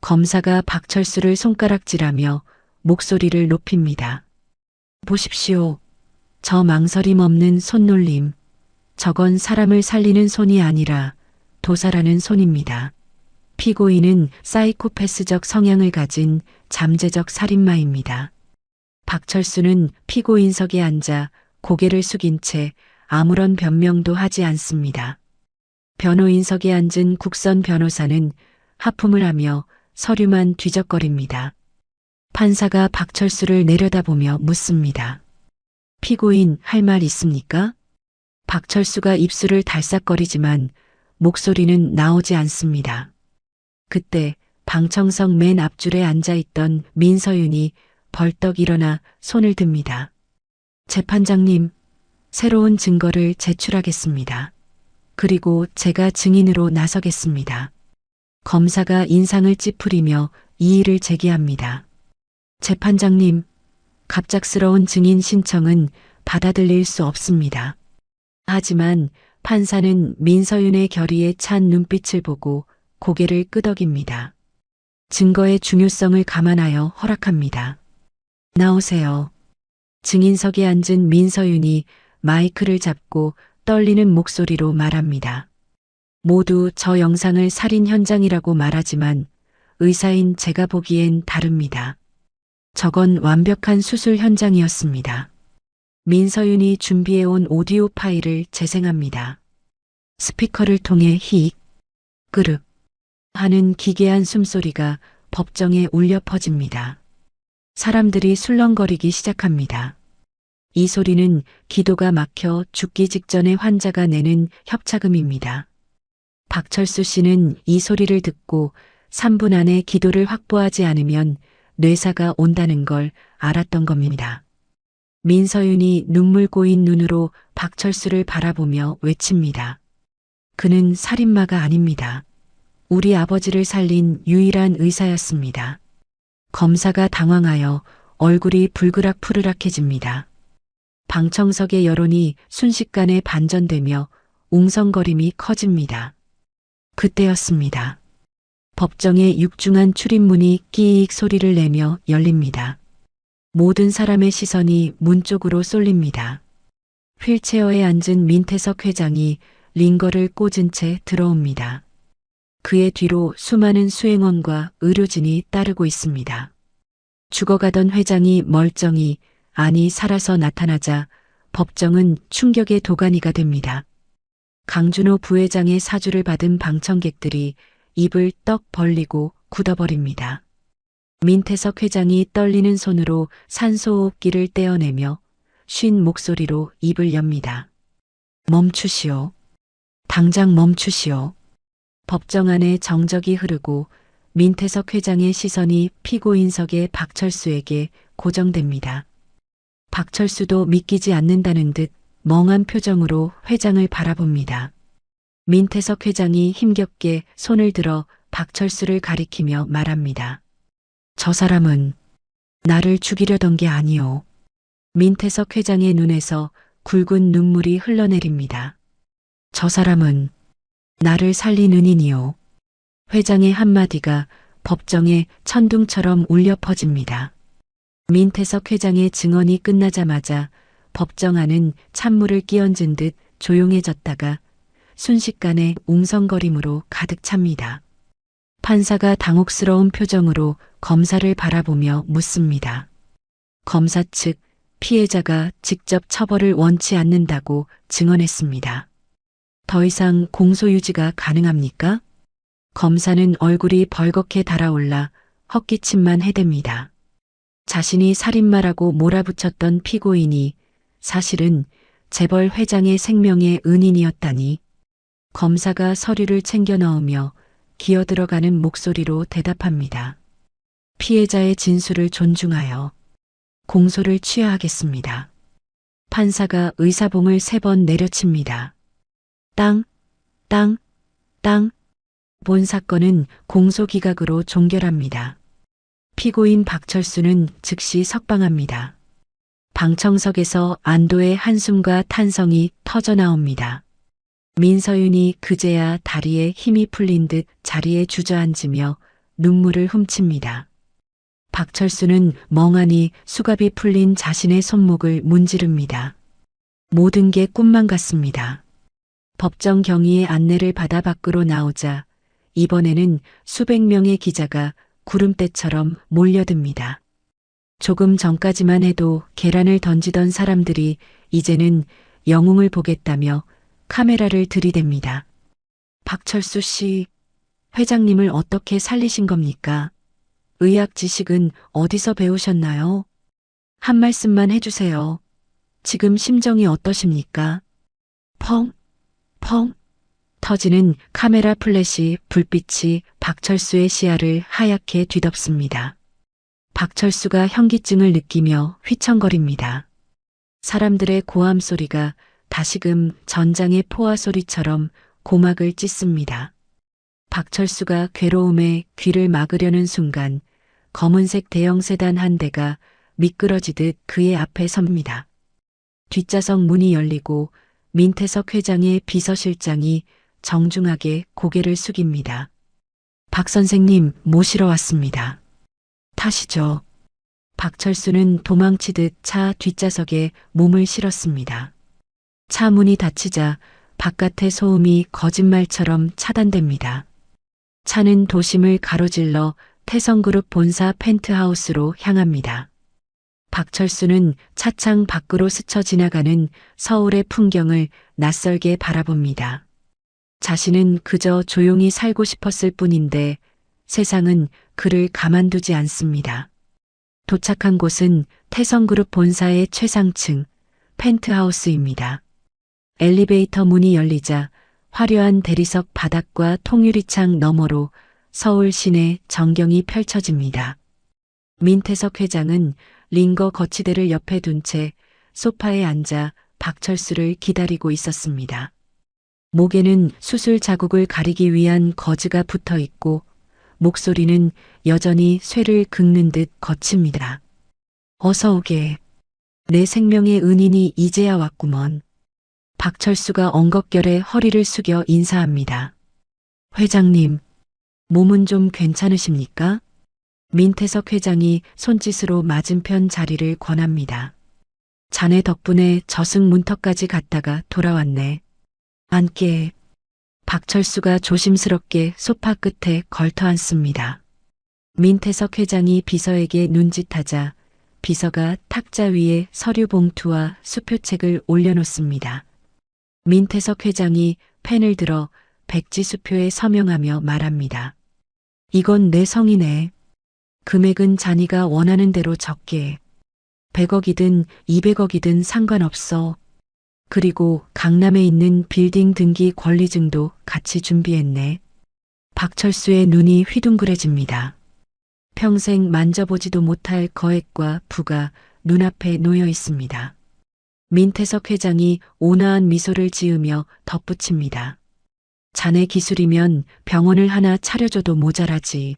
검사가 박철수를 손가락질하며 목소리를 높입니다. 보십시오. 저 망설임 없는 손놀림. 저건 사람을 살리는 손이 아니라 도살하는 손입니다. 피고인은 사이코패스적 성향을 가진 잠재적 살인마입니다. 박철수는 피고인석에 앉아 고개를 숙인 채 아무런 변명도 하지 않습니다. 변호인석에 앉은 국선 변호사는 하품을 하며 서류만 뒤적거립니다. 판사가 박철수를 내려다보며 묻습니다. 피고인 할 말 있습니까? 박철수가 입술을 달싹거리지만 목소리는 나오지 않습니다. 그때 방청석 맨 앞줄에 앉아있던 민서윤이 벌떡 일어나 손을 듭니다. 재판장님, 새로운 증거를 제출하겠습니다. 그리고 제가 증인으로 나서겠습니다. 검사가 인상을 찌푸리며 이의를 제기합니다. 재판장님, 갑작스러운 증인 신청은 받아들일 수 없습니다. 하지만 판사는 민서윤의 결의에 찬 눈빛을 보고 고개를 끄덕입니다. 증거의 중요성을 감안하여 허락합니다. 나오세요. 증인석에 앉은 민서윤이 마이크를 잡고 떨리는 목소리로 말합니다. 모두 저 영상을 살인 현장이라고 말하지만 의사인 제가 보기엔 다릅니다. 저건 완벽한 수술 현장이었습니다. 민서윤이 준비해온 오디오 파일을 재생합니다. 스피커를 통해 히, 끄륵 하는 기괴한 숨소리가 법정에 울려 퍼집니다. 사람들이 술렁거리기 시작합니다. 이 소리는 기도가 막혀 죽기 직전의 환자가 내는 협차음입니다. 박철수 씨는 이 소리를 듣고 3분 안에 기도를 확보하지 않으면 뇌사가 온다는 걸 알았던 겁니다. 민서윤이 눈물 고인 눈으로 박철수를 바라보며 외칩니다. 그는 살인마가 아닙니다. 우리 아버지를 살린 유일한 의사였습니다. 검사가 당황하여 얼굴이 불그락푸르락해집니다. 방청석의 여론이 순식간에 반전되며 웅성거림이 커집니다. 그때였습니다. 법정의 육중한 출입문이 끼익 소리를 내며 열립니다. 모든 사람의 시선이 문 쪽으로 쏠립니다. 휠체어에 앉은 민태석 회장이 링거를 꽂은 채 들어옵니다. 그의 뒤로 수많은 수행원과 의료진이 따르고 있습니다. 죽어가던 회장이 멀쩡히, 아니 살아서 나타나자 법정은 충격의 도가니가 됩니다. 강준호 부회장의 사주를 받은 방청객들이 입을 떡 벌리고 굳어버립니다. 민태석 회장이 떨리는 손으로 산소호흡기를 떼어내며 쉰 목소리로 입을 엽니다. 멈추시오. 당장 멈추시오. 법정 안에 정적이 흐르고 민태석 회장의 시선이 피고인석의 박철수에게 고정됩니다. 박철수도 믿기지 않는다는 듯 멍한 표정으로 회장을 바라봅니다. 민태석 회장이 힘겹게 손을 들어 박철수를 가리키며 말합니다. 저 사람은 나를 죽이려던 게 아니오. 민태석 회장의 눈에서 굵은 눈물이 흘러내립니다. 저 사람은 나를 살린 은인이오. 회장의 한마디가 법정에 천둥처럼 울려 퍼집니다. 민태석 회장의 증언이 끝나자마자 법정 안은 찬물을 끼얹은 듯 조용해졌다가 순식간에 웅성거림으로 가득 찹니다. 판사가 당혹스러운 표정으로 검사를 바라보며 묻습니다. 검사 측 피해자가 직접 처벌을 원치 않는다고 증언했습니다. 더 이상 공소 유지가 가능합니까? 검사는 얼굴이 벌겋게 달아올라 헛기침만 해댑니다. 자신이 살인마라고 몰아붙였던 피고인이 사실은 재벌 회장의 생명의 은인이었다니. 검사가 서류를 챙겨 넣으며 기어들어가는 목소리로 대답합니다. 피해자의 진술을 존중하여 공소를 취하하겠습니다. 판사가 의사봉을 3번 내려칩니다. 땅, 땅, 땅. 본 사건은 공소기각으로 종결합니다. 피고인 박철수는 즉시 석방합니다. 방청석에서 안도의 한숨과 탄성이 터져나옵니다. 민서윤이 그제야 다리에 힘이 풀린 듯 자리에 주저앉으며 눈물을 훔칩니다. 박철수는 멍하니 수갑이 풀린 자신의 손목을 문지릅니다. 모든 게 꿈만 같습니다. 법정 경위의 안내를 받아 밖으로 나오자 이번에는 수백 명의 기자가 구름대처럼 몰려듭니다. 조금 전까지만 해도 계란을 던지던 사람들이 이제는 영웅을 보겠다며 카메라를 들이댑니다. 박철수 씨, 회장님을 어떻게 살리신 겁니까? 의학 지식은 어디서 배우셨나요? 한 말씀만 해주세요. 지금 심정이 어떠십니까? 펑, 펑. 터지는 카메라 플래시 불빛이 박철수의 시야를 하얗게 뒤덮습니다. 박철수가 현기증을 느끼며 휘청거립니다. 사람들의 고함 소리가 다시금 전장의 포화 소리처럼 고막을 찢습니다. 박철수가 괴로움에 귀를 막으려는 순간 검은색 대형 세단 한 대가 미끄러지듯 그의 앞에 섭니다. 뒷좌석 문이 열리고 민태석 회장의 비서실장이 정중하게 고개를 숙입니다. 박 선생님 모시러 왔습니다. 타시죠. 박철수는 도망치듯 차 뒷좌석에 몸을 실었습니다. 차 문이 닫히자 바깥의 소음이 거짓말처럼 차단됩니다. 차는 도심을 가로질러 태성그룹 본사 펜트하우스로 향합니다. 박철수는 차창 밖으로 스쳐 지나가는 서울의 풍경을 낯설게 바라봅니다. 자신은 그저 조용히 살고 싶었을 뿐인데 세상은 그를 가만두지 않습니다. 도착한 곳은 태성그룹 본사의 최상층 펜트하우스입니다. 엘리베이터 문이 열리자 화려한 대리석 바닥과 통유리창 너머로 서울 시내 전경이 펼쳐집니다. 민태석 회장은 링거 거치대를 옆에 둔 채 소파에 앉아 박철수를 기다리고 있었습니다. 목에는 수술 자국을 가리기 위한 거즈가 붙어 있고 목소리는 여전히 쇠를 긁는 듯 거칩니다. 어서 오게. 내 생명의 은인이 이제야 왔구먼. 박철수가 엉겁결에 허리를 숙여 인사합니다. 회장님, 몸은 좀 괜찮으십니까? 민태석 회장이 손짓으로 맞은편 자리를 권합니다. 자네 덕분에 저승 문턱까지 갔다가 돌아왔네. 앉게. 박철수가 조심스럽게 소파 끝에 걸터 앉습니다. 민태석 회장이 비서에게 눈짓하자 비서가 탁자 위에 서류 봉투와 수표책을 올려놓습니다. 민태석 회장이 펜을 들어 백지수표에 서명하며 말합니다. 이건 내 성이네. 금액은 자네가 원하는 대로 적게. 100억이든 200억이든 상관없어. 그리고 강남에 있는 빌딩 등기 권리증도 같이 준비했네. 박철수의 눈이 휘둥그레집니다. 평생 만져보지도 못할 거액과 부가 눈앞에 놓여 있습니다. 민태석 회장이 온화한 미소를 지으며 덧붙입니다. 자네 기술이면 병원을 하나 차려줘도 모자라지.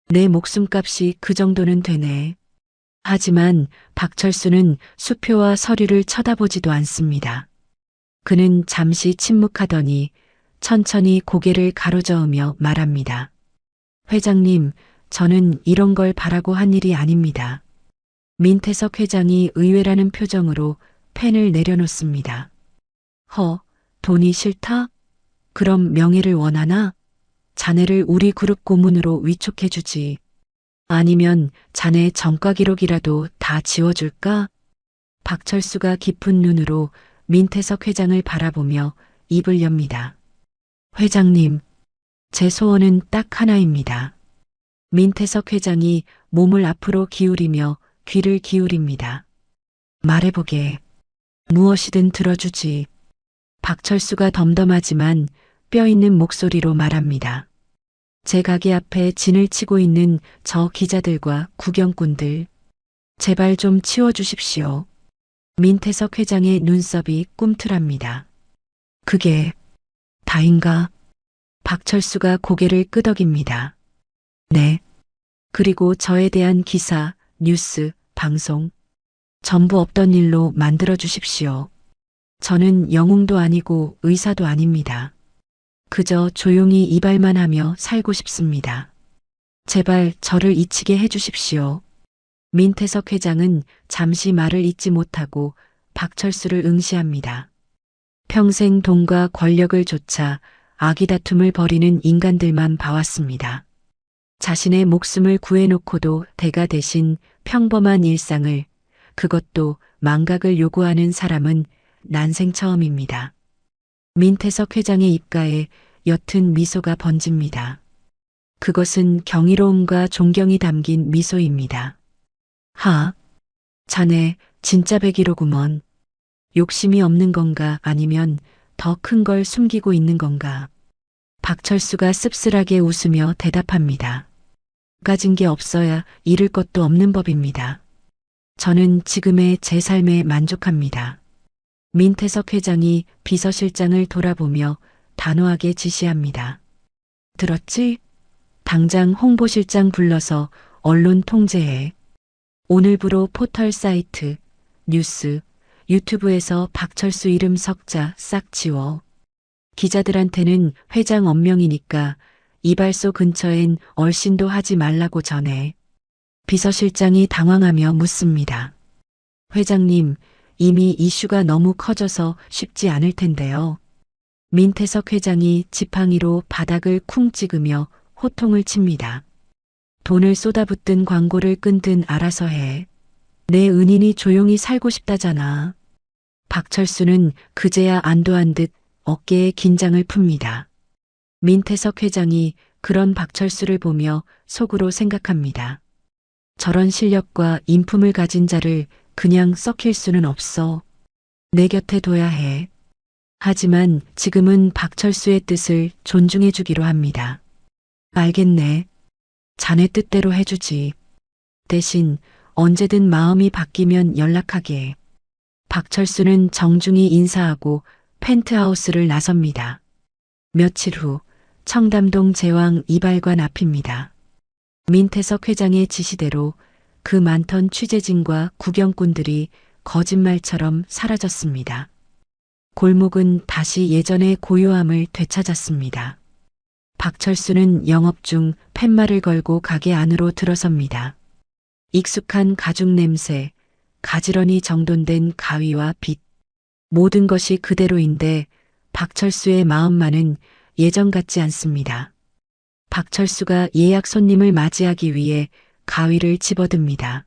내 목숨값이 그 정도는 되네. 하지만 박철수는 수표와 서류를 쳐다보지도 않습니다. 그는 잠시 침묵하더니 천천히 고개를 가로저으며 말합니다. 회장님, 저는 이런 걸 바라고 한 일이 아닙니다. 민태석 회장이 의외라는 표정으로 펜을 내려놓습니다. 돈이 싫다? 그럼 명예를 원하나? 자네를 우리 그룹 고문으로 위촉해주지. 아니면 자네 전과 기록이라도 다 지워줄까? 박철수가 깊은 눈으로 민태석 회장을 바라보며 입을 엽니다. 회장님, 제 소원은 딱 하나입니다. 민태석 회장이 몸을 앞으로 기울이며 귀를 기울입니다. 말해보게. 무엇이든 들어주지. 박철수가 덤덤하지만 뼈 있는 목소리로 말합니다. 제 가게 앞에 진을 치고 있는 저 기자들과 구경꾼들, 제발 좀 치워주십시오. 민태석 회장의 눈썹이 꿈틀합니다. 그게 다인가? 박철수가 고개를 끄덕입니다. 네. 그리고 저에 대한 기사, 뉴스, 방송, 전부 없던 일로 만들어 주십시오. 저는 영웅도 아니고 의사도 아닙니다. 그저 조용히 이발만 하며 살고 싶습니다. 제발 저를 잊히게 해주십시오. 민태석 회장은 잠시 말을 잇지 못하고 박철수를 응시합니다. 평생 돈과 권력을 좇아 아기다툼을 벌이는 인간들만 봐왔습니다. 자신의 목숨을 구해놓고도 대가 대신 평범한 일상을, 그것도 망각을 요구하는 사람은 난생 처음입니다. 민태석 회장의 입가에 옅은 미소가 번집니다. 그것은 경이로움과 존경이 담긴 미소입니다. 자네 진짜 백이로구먼. 욕심이 없는 건가 아니면 더 큰 걸 숨기고 있는 건가? 박철수가 씁쓸하게 웃으며 대답합니다. 가진 게 없어야 잃을 것도 없는 법입니다. 저는 지금의 제 삶에 만족합니다. 민태석 회장이 비서실장을 돌아보며 단호하게 지시합니다. 들었지? 당장 홍보실장 불러서 언론 통제해. 오늘부로 포털 사이트, 뉴스, 유튜브에서 박철수 이름 석자 싹 지워. 기자들한테는 회장 엄명이니까 이발소 근처엔 얼씬도 하지 말라고 전해. 비서실장이 당황하며 묻습니다. 회장님, 이미 이슈가 너무 커져서 쉽지 않을 텐데요. 민태석 회장이 지팡이로 바닥을 쿵 찍으며 호통을 칩니다. 돈을 쏟아붓든 광고를 끈든 알아서 해. 내 은인이 조용히 살고 싶다잖아. 박철수는 그제야 안도한 듯 어깨에 긴장을 풉니다. 민태석 회장이 그런 박철수를 보며 속으로 생각합니다. 저런 실력과 인품을 가진 자를 그냥 썩힐 수는 없어. 내 곁에 둬야 해. 하지만 지금은 박철수의 뜻을 존중해 주기로 합니다. 알겠네. 자네 뜻대로 해주지. 대신 언제든 마음이 바뀌면 연락하게. 박철수는 정중히 인사하고 펜트하우스를 나섭니다. 며칠 후 청담동 제왕 이발관 앞입니다. 민태석 회장의 지시대로 그 많던 취재진과 구경꾼들이 거짓말처럼 사라졌습니다. 골목은 다시 예전의 고요함을 되찾았습니다. 박철수는 영업 중 팻말을 걸고 가게 안으로 들어섭니다. 익숙한 가죽 냄새, 가지런히 정돈된 가위와 빗, 모든 것이 그대로인데 박철수의 마음만은 예전 같지 않습니다. 박철수가 예약 손님을 맞이하기 위해 가위를 집어듭니다.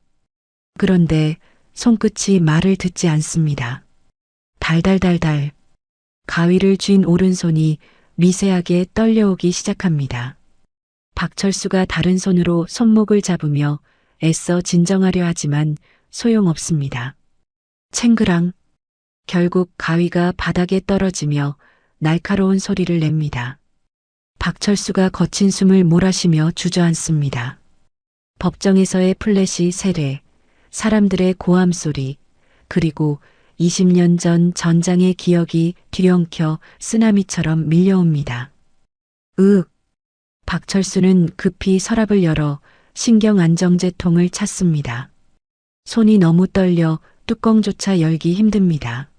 그런데 손끝이 말을 듣지 않습니다. 달달달달. 가위를 쥔 오른손이 미세하게 떨려오기 시작합니다. 박철수가 다른 손으로 손목을 잡으며 애써 진정하려 하지만 소용없습니다. 챙그랑. 결국 가위가 바닥에 떨어지며 날카로운 소리를 냅니다. 박철수가 거친 숨을 몰아쉬며 주저앉습니다. 법정에서의 플래시 세례, 사람들의 고함 소리, 그리고 20년 전 전장의 기억이 뒤엉켜 쓰나미처럼 밀려옵니다. 박철수는 급히 서랍을 열어 신경 안정제통을 찾습니다. 손이 너무 떨려 뚜껑조차 열기 힘듭니다.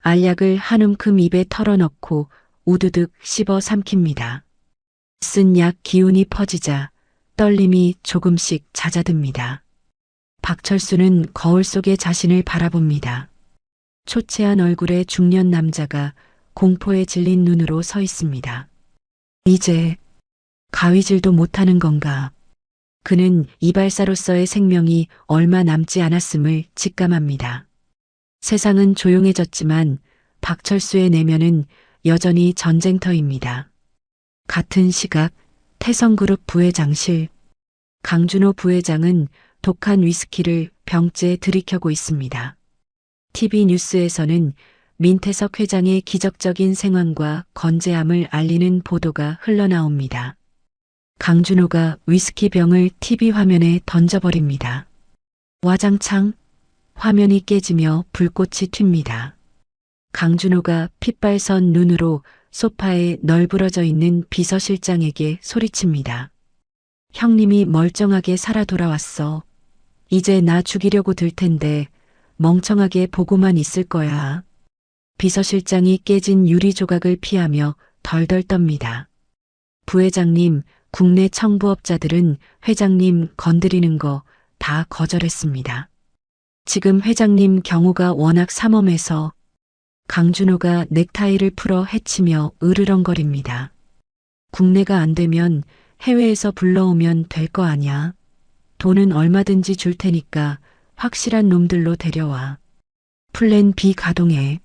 알약을 한 움큼 입에 털어넣고 우두둑 씹어 삼킵니다. 쓴 약 기운이 퍼지자 떨림이 조금씩 잦아듭니다. 박철수는 거울 속에 자신을 바라봅니다. 초췌한 얼굴의 중년 남자가 공포에 질린 눈으로 서 있습니다. 이제 가위질도 못하는 건가? 그는 이발사로서의 생명이 얼마 남지 않았음을 직감합니다. 세상은 조용해졌지만 박철수의 내면은 여전히 전쟁터입니다. 같은 시각 태성그룹 부회장실. 강준호 부회장은 독한 위스키를 병째에 들이켜고 있습니다. TV 뉴스에서는 민태석 회장의 기적적인 생환과 건재함을 알리는 보도가 흘러나옵니다. 강준호가 위스키 병을 TV 화면에 던져버립니다. 와장창 화면이 깨지며 불꽃이 튑니다. 강준호가 핏발선 눈으로 소파에 널브러져 있는 비서실장에게 소리칩니다. 형님이 멀쩡하게 살아 돌아왔어. 이제 나 죽이려고 들 텐데 멍청하게 보고만 있을 거야. 비서실장이 깨진 유리 조각을 피하며 덜덜 떱니다. 부회장님, 국내 청부업자들은 회장님 건드리는 거 다 거절했습니다. 지금 회장님 경우가 워낙 삼엄해서. 강준호가 넥타이를 풀어 헤치며 으르렁거립니다. 국내가 안 되면 해외에서 불러오면 될 거 아냐. 돈은 얼마든지 줄 테니까 확실한 놈들로 데려와. 플랜 B 가동해.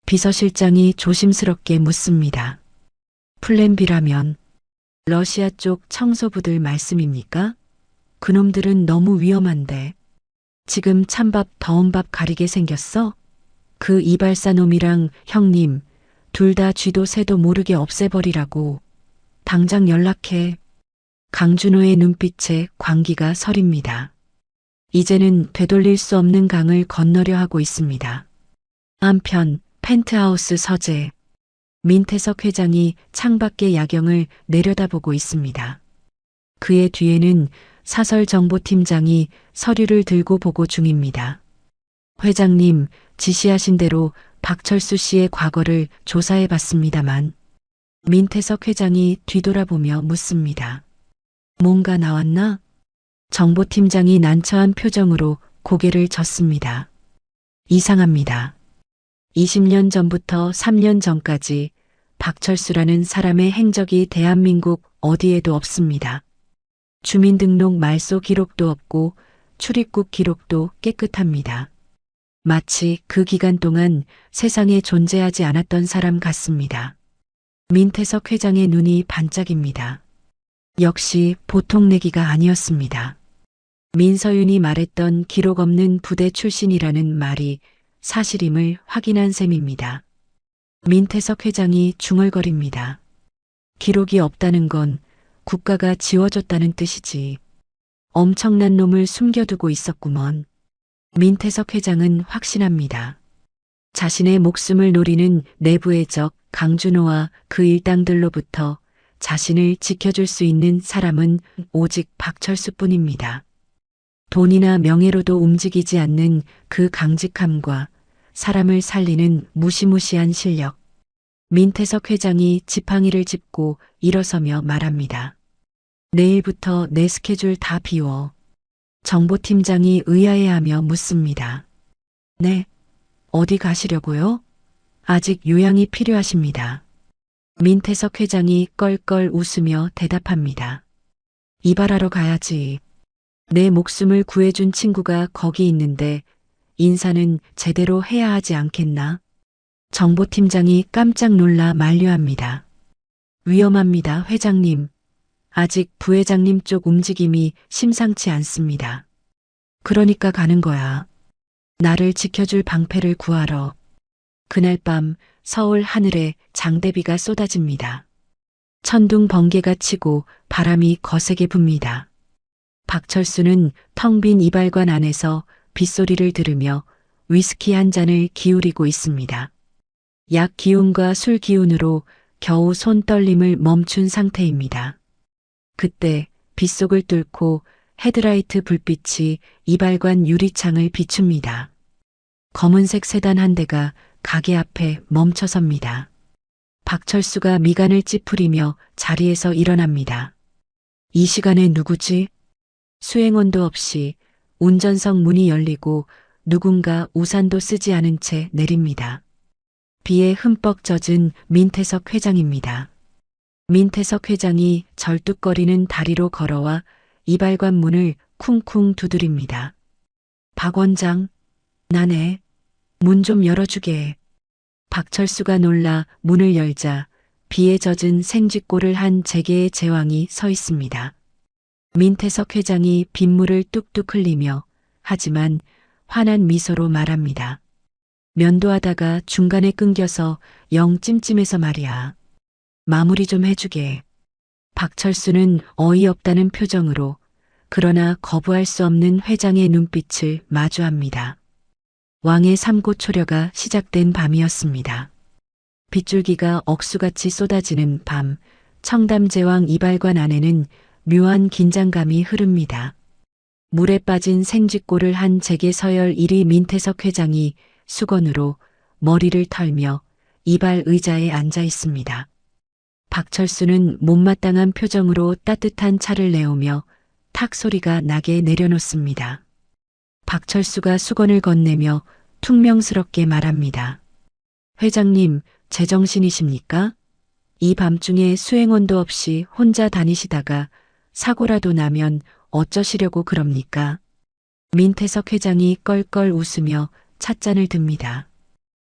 비서실장이 조심스럽게 묻습니다. 플랜 B라면 러시아 쪽 청소부들 말씀입니까? 그놈들은 너무 위험한데. 지금 찬밥 더운 밥 가리게 생겼어? 그 이발사 놈이랑 형님 둘 다 쥐도 새도 모르게 없애버리라고. 당장 연락해. 강준호의 눈빛에 광기가 서립니다. 이제는 되돌릴 수 없는 강을 건너려 하고 있습니다. 한편 펜트하우스 서재. 민태석 회장이 창밖의 야경을 내려다보고 있습니다. 그의 뒤에는 사설정보팀장이 서류를 들고 보고 중입니다. 회장님, 지시하신 대로 박철수 씨의 과거를 조사해 봤습니다만. 민태석 회장이 뒤돌아보며 묻습니다. 뭔가 나왔나? 정보팀장이 난처한 표정으로 고개를 젓습니다. 이상합니다. 20년 전부터 3년 전까지 박철수라는 사람의 행적이 대한민국 어디에도 없습니다. 주민등록 말소 기록도 없고 출입국 기록도 깨끗합니다. 마치 그 기간 동안 세상에 존재하지 않았던 사람 같습니다. 민태석 회장의 눈이 반짝입니다. 역시 보통 내기가 아니었습니다. 민서윤이 말했던 기록 없는 부대 출신이라는 말이 사실임을 확인한 셈입니다. 민태석 회장이 중얼거립니다. 기록이 없다는 건 국가가 지워줬다는 뜻이지. 엄청난 놈을 숨겨두고 있었구먼. 민태석 회장은 확신합니다. 자신의 목숨을 노리는 내부의 적 강준호와 그 일당들로부터 자신을 지켜줄 수 있는 사람은 오직 박철수뿐입니다. 돈이나 명예로도 움직이지 않는 그 강직함과 사람을 살리는 무시무시한 실력. 민태석 회장이 지팡이를 짚고 일어서며 말합니다. 내일부터 내 스케줄 다 비워. 정보팀장이 의아해하며 묻습니다. 네, 어디 가시려고요? 아직 요양이 필요하십니다. 민태석 회장이 껄껄 웃으며 대답합니다. 이발하러 가야지. 내 목숨을 구해준 친구가 거기 있는데 인사는 제대로 해야 하지 않겠나? 정보팀장이 깜짝 놀라 만류합니다. 위험합니다, 회장님. 아직 부회장님 쪽 움직임이 심상치 않습니다. 그러니까 가는 거야. 나를 지켜줄 방패를 구하러. 그날 밤 서울 하늘에 장대비가 쏟아집니다. 천둥 번개가 치고 바람이 거세게 붑니다. 박철수는 텅 빈 이발관 안에서 빗소리를 들으며 위스키 한 잔을 기울이고 있습니다. 약 기운과 술 기운으로 겨우 손 떨림을 멈춘 상태입니다. 그때 빗속을 뚫고 헤드라이트 불빛이 이발관 유리창을 비춥니다. 검은색 세단 한 대가 가게 앞에 멈춰섭니다. 박철수가 미간을 찌푸리며 자리에서 일어납니다. 이 시간에 누구지? 수행원도 없이 운전석 문이 열리고 누군가 우산도 쓰지 않은 채 내립니다. 비에 흠뻑 젖은 민태석 회장입니다. 민태석 회장이 절뚝거리는 다리로 걸어와 이발관 문을 쿵쿵 두드립니다. 박 원장, 나네. 문 좀 열어주게. 박철수가 놀라 문을 열자 비에 젖은 생쥐꼴을 한 재계의 제왕이 서 있습니다. 민태석 회장이 빗물을 뚝뚝 흘리며 하지만 환한 미소로 말합니다. 면도하다가 중간에 끊겨서 영 찜찜해서 말이야. 마무리 좀 해주게. 박철수는 어이없다는 표정으로 그러나 거부할 수 없는 회장의 눈빛을 마주합니다. 왕의 삼고초려가 시작된 밤이었습니다. 빗줄기가 억수같이 쏟아지는 밤, 청담제왕 이발관 안에는 묘한 긴장감이 흐릅니다. 물에 빠진 생쥐꼴을 한 재계 서열 1위 민태석 회장이 수건으로 머리를 털며 이발 의자에 앉아 있습니다. 박철수는 못마땅한 표정으로 따뜻한 차를 내오며 탁 소리가 나게 내려놓습니다. 박철수가 수건을 건네며 퉁명스럽게 말합니다. 회장님, 제정신이십니까? 이 밤중에 수행원도 없이 혼자 다니시다가 사고라도 나면 어쩌시려고 그럽니까? 민태석 회장이 껄껄 웃으며 찻잔을 듭니다.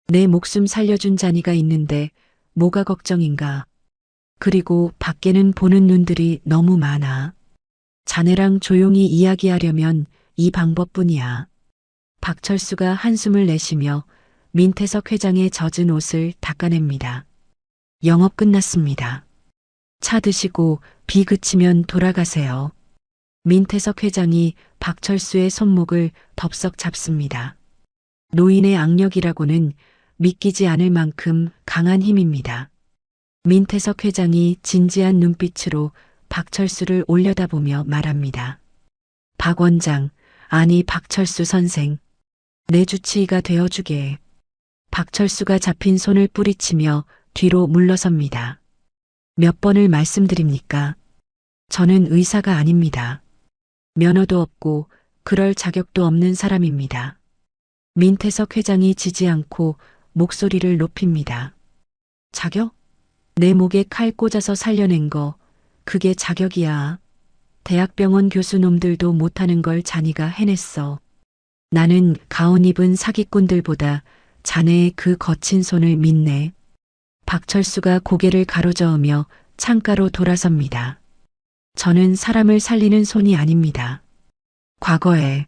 내 목숨 살려준 자니가 있는데 뭐가 걱정인가? 그리고 밖에는 보는 눈들이 너무 많아. 자네랑 조용히 이야기하려면 이 방법뿐이야. 박철수가 한숨을 내쉬며 민태석 회장의 젖은 옷을 닦아냅니다. 영업 끝났습니다. 차 드시고 비 그치면 돌아가세요. 민태석 회장이 박철수의 손목을 덥석 잡습니다. 노인의 악력이라고는 믿기지 않을 만큼 강한 힘입니다. 민태석 회장이 진지한 눈빛으로 박철수를 올려다보며 말합니다. 박 원장, 아니 박철수 선생, 내 주치의가 되어주게. 박철수가 잡힌 손을 뿌리치며 뒤로 물러섭니다. 몇 번을 말씀드립니까? 저는 의사가 아닙니다. 면허도 없고 그럴 자격도 없는 사람입니다. 민태석 회장이 지지 않고 목소리를 높입니다. 자격? 내 목에 칼 꽂아서 살려낸 거, 그게 자격이야. 대학병원 교수 놈들도 못하는 걸 자네가 해냈어. 나는 가운 입은 사기꾼들보다 자네의 그 거친 손을 믿네. 박철수가 고개를 가로저으며 창가로 돌아섭니다. 저는 사람을 살리는 손이 아닙니다. 과거에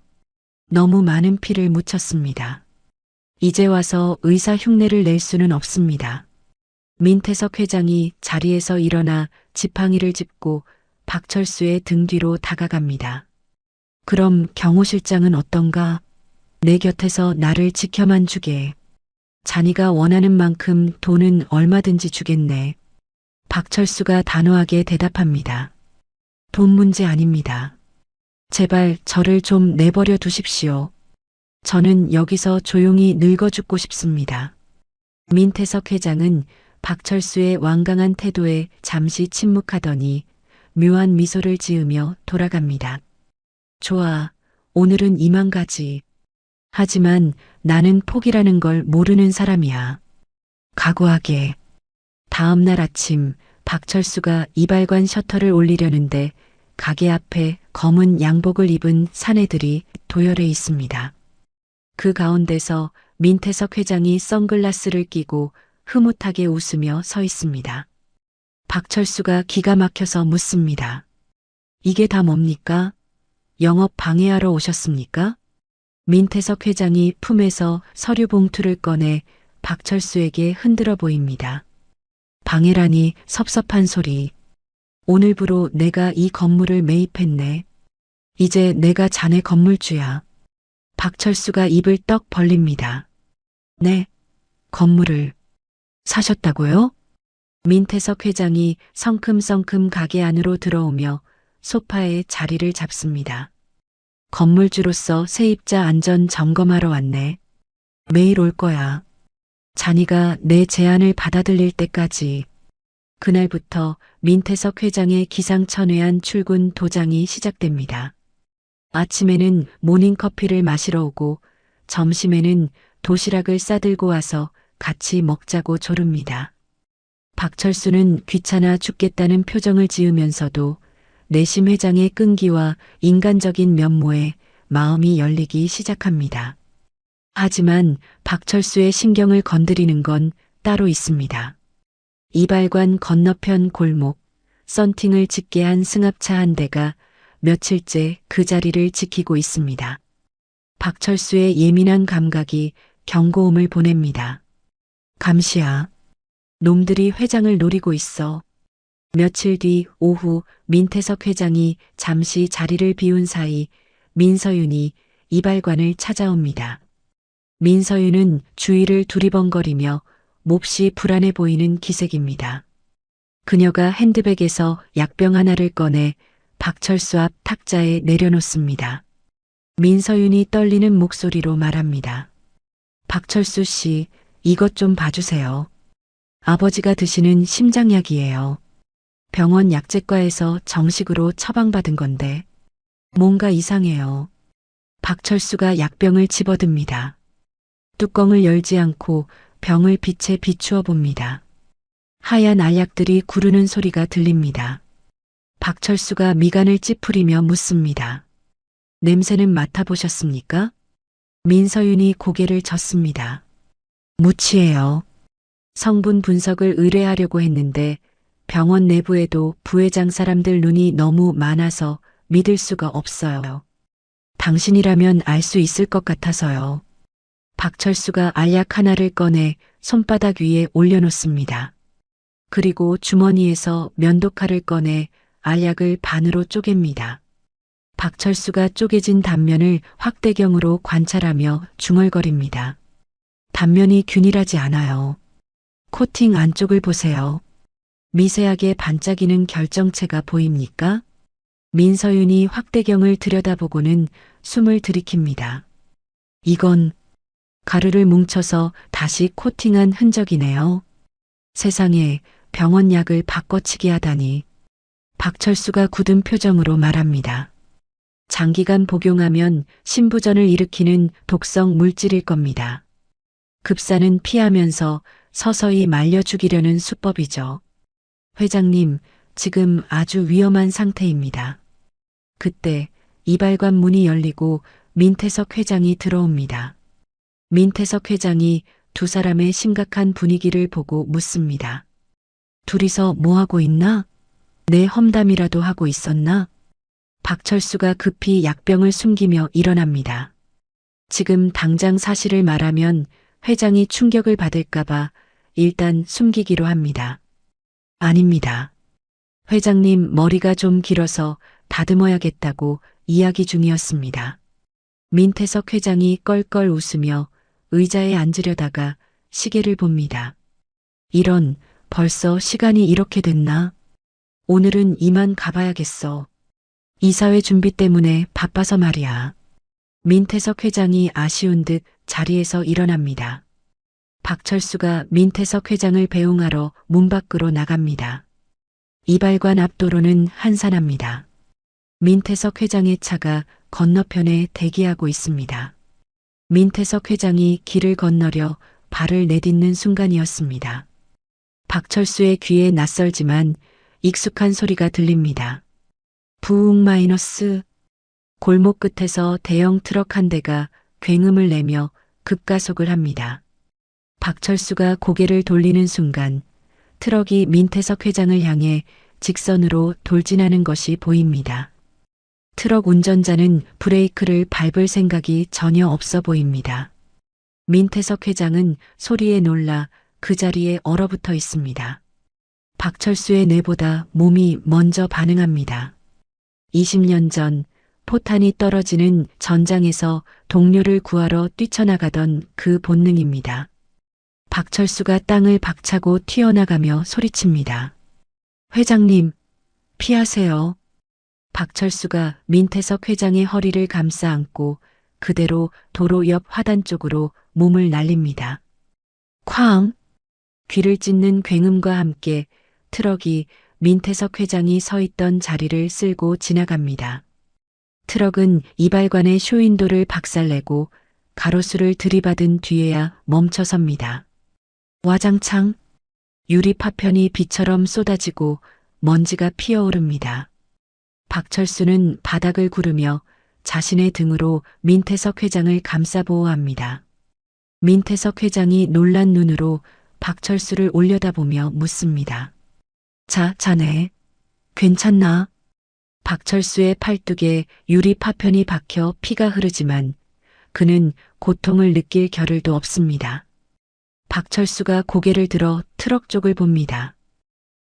너무 많은 피를 묻혔습니다. 이제 와서 의사 흉내를 낼 수는 없습니다. 민태석 회장이 자리에서 일어나 지팡이를 짚고 박철수의 등 뒤로 다가갑니다. 그럼 경호 실장은 어떤가? 내 곁에서 나를 지켜만 주게. 자네가 원하는 만큼 돈은 얼마든지 주겠네. 박철수가 단호하게 대답합니다. 돈 문제 아닙니다. 제발 저를 좀 내버려 두십시오. 저는 여기서 조용히 늙어 죽고 싶습니다. 민태석 회장은 박철수의 완강한 태도에 잠시 침묵하더니 묘한 미소를 지으며 돌아갑니다. 좋아, 오늘은 이만 가지. 하지만 나는 포기라는 걸 모르는 사람이야. 각오하게. 다음 날 아침 박철수가 이발관 셔터를 올리려는데 가게 앞에 검은 양복을 입은 사내들이 도열해 있습니다. 그 가운데서 민태석 회장이 선글라스를 끼고 흐뭇하게 웃으며 서 있습니다. 박철수가 기가 막혀서 묻습니다. 이게 다 뭡니까? 영업 방해하러 오셨습니까? 민태석 회장이 품에서 서류 봉투를 꺼내 박철수에게 흔들어 보입니다. 방해라니 섭섭한 소리. 오늘부로 내가 이 건물을 매입했네. 이제 내가 자네 건물주야. 박철수가 입을 떡 벌립니다. 네, 건물을 사셨다고요? 민태석 회장이 성큼성큼 가게 안으로 들어오며 소파에 자리를 잡습니다. 건물주로서 세입자 안전 점검하러 왔네. 매일 올 거야. 잔이가 내 제안을 받아들일 때까지. 그날부터 민태석 회장의 기상천외한 출근 도장이 시작됩니다. 아침에는 모닝커피를 마시러 오고 점심에는 도시락을 싸들고 와서 같이 먹자고 조릅니다. 박철수는 귀찮아 죽겠다는 표정을 지으면서도 내심 회장의 끈기와 인간적인 면모에 마음이 열리기 시작합니다. 하지만 박철수의 신경을 건드리는 건 따로 있습니다. 이발관 건너편 골목, 썬팅을 짓게 한 승합차 한 대가 며칠째 그 자리를 지키고 있습니다. 박철수의 예민한 감각이 경고음을 보냅니다. 감시야. 놈들이 회장을 노리고 있어. 며칠 뒤 오후 민태석 회장이 잠시 자리를 비운 사이 민서윤이 이발관을 찾아옵니다. 민서윤은 주위를 두리번거리며 몹시 불안해 보이는 기색입니다. 그녀가 핸드백에서 약병 하나를 꺼내 박철수 앞 탁자에 내려놓습니다. 민서윤이 떨리는 목소리로 말합니다. 박철수 씨, 이것 좀 봐주세요. 아버지가 드시는 심장약이에요. 병원 약재과에서 정식으로 처방받은 건데 뭔가 이상해요. 박철수가 약병을 집어듭니다. 뚜껑을 열지 않고 병을 빛에 비추어 봅니다. 하얀 알약들이 구르는 소리가 들립니다. 박철수가 미간을 찌푸리며 묻습니다. 냄새는 맡아보셨습니까? 민서윤이 고개를 젓습니다. 무치해요. 성분 분석을 의뢰하려고 했는데 병원 내부에도 부회장 사람들 눈이 너무 많아서 믿을 수가 없어요. 당신이라면 알 수 있을 것 같아서요. 박철수가 알약 하나를 꺼내 손바닥 위에 올려놓습니다. 그리고 주머니에서 면도칼을 꺼내 알약을 반으로 쪼갭니다. 박철수가 쪼개진 단면을 확대경으로 관찰하며 중얼거립니다. 단면이 균일하지 않아요. 코팅 안쪽을 보세요. 미세하게 반짝이는 결정체가 보입니까? 민서윤이 확대경을 들여다보고는 숨을 들이킵니다. 이건 가루를 뭉쳐서 다시 코팅한 흔적이네요. 세상에 병원 약을 바꿔치기 하다니. 박철수가 굳은 표정으로 말합니다. 장기간 복용하면 신부전을 일으키는 독성 물질일 겁니다. 급사는 피하면서 서서히 말려 죽이려는 수법이죠. 회장님, 지금 아주 위험한 상태입니다. 그때 이발관 문이 열리고 민태석 회장이 들어옵니다. 민태석 회장이 두 사람의 심각한 분위기를 보고 묻습니다. 둘이서 뭐하고 있나? 내 험담이라도 하고 있었나? 박철수가 급히 약병을 숨기며 일어납니다. 지금 당장 사실을 말하면 회장이 충격을 받을까봐 일단 숨기기로 합니다. 아닙니다. 회장님 머리가 좀 길어서 다듬어야겠다고 이야기 중이었습니다. 민태석 회장이 껄껄 웃으며 의자에 앉으려다가 시계를 봅니다. 이런, 벌써 시간이 이렇게 됐나? 오늘은 이만 가봐야겠어. 이사회 준비 때문에 바빠서 말이야. 민태석 회장이 아쉬운 듯 자리에서 일어납니다. 박철수가 민태석 회장을 배웅하러 문 밖으로 나갑니다. 이발관 앞도로는 한산합니다. 민태석 회장의 차가 건너편에 대기하고 있습니다. 민태석 회장이 길을 건너려 발을 내딛는 순간이었습니다. 박철수의 귀에 낯설지만 익숙한 소리가 들립니다. 부웅 마이너스. 골목 끝에서 대형 트럭 한 대가 굉음을 내며 급가속을 합니다. 박철수가 고개를 돌리는 순간 트럭이 민태석 회장을 향해 직선으로 돌진하는 것이 보입니다. 트럭 운전자는 브레이크를 밟을 생각이 전혀 없어 보입니다. 민태석 회장은 소리에 놀라 그 자리에 얼어붙어 있습니다. 박철수의 뇌보다 몸이 먼저 반응합니다. 20년 전 포탄이 떨어지는 전장에서 동료를 구하러 뛰쳐나가던 그 본능입니다. 박철수가 땅을 박차고 튀어나가며 소리칩니다. 회장님, 피하세요. 박철수가 민태석 회장의 허리를 감싸 안고 그대로 도로 옆 화단 쪽으로 몸을 날립니다. 쾅! 귀를 찢는 굉음과 함께 트럭이 민태석 회장이 서 있던 자리를 쓸고 지나갑니다. 트럭은 이발관의 쇼윈도를 박살내고 가로수를 들이받은 뒤에야 멈춰섭니다. 와장창 유리 파편이 비처럼 쏟아지고 먼지가 피어오릅니다. 박철수는 바닥을 구르며 자신의 등으로 민태석 회장을 감싸 보호합니다. 민태석 회장이 놀란 눈으로 박철수를 올려다보며 묻습니다. 자네, 괜찮나? 박철수의 팔뚝에 유리 파편이 박혀 피가 흐르지만 그는 고통을 느낄 겨를도 없습니다. 박철수가 고개를 들어 트럭 쪽을 봅니다.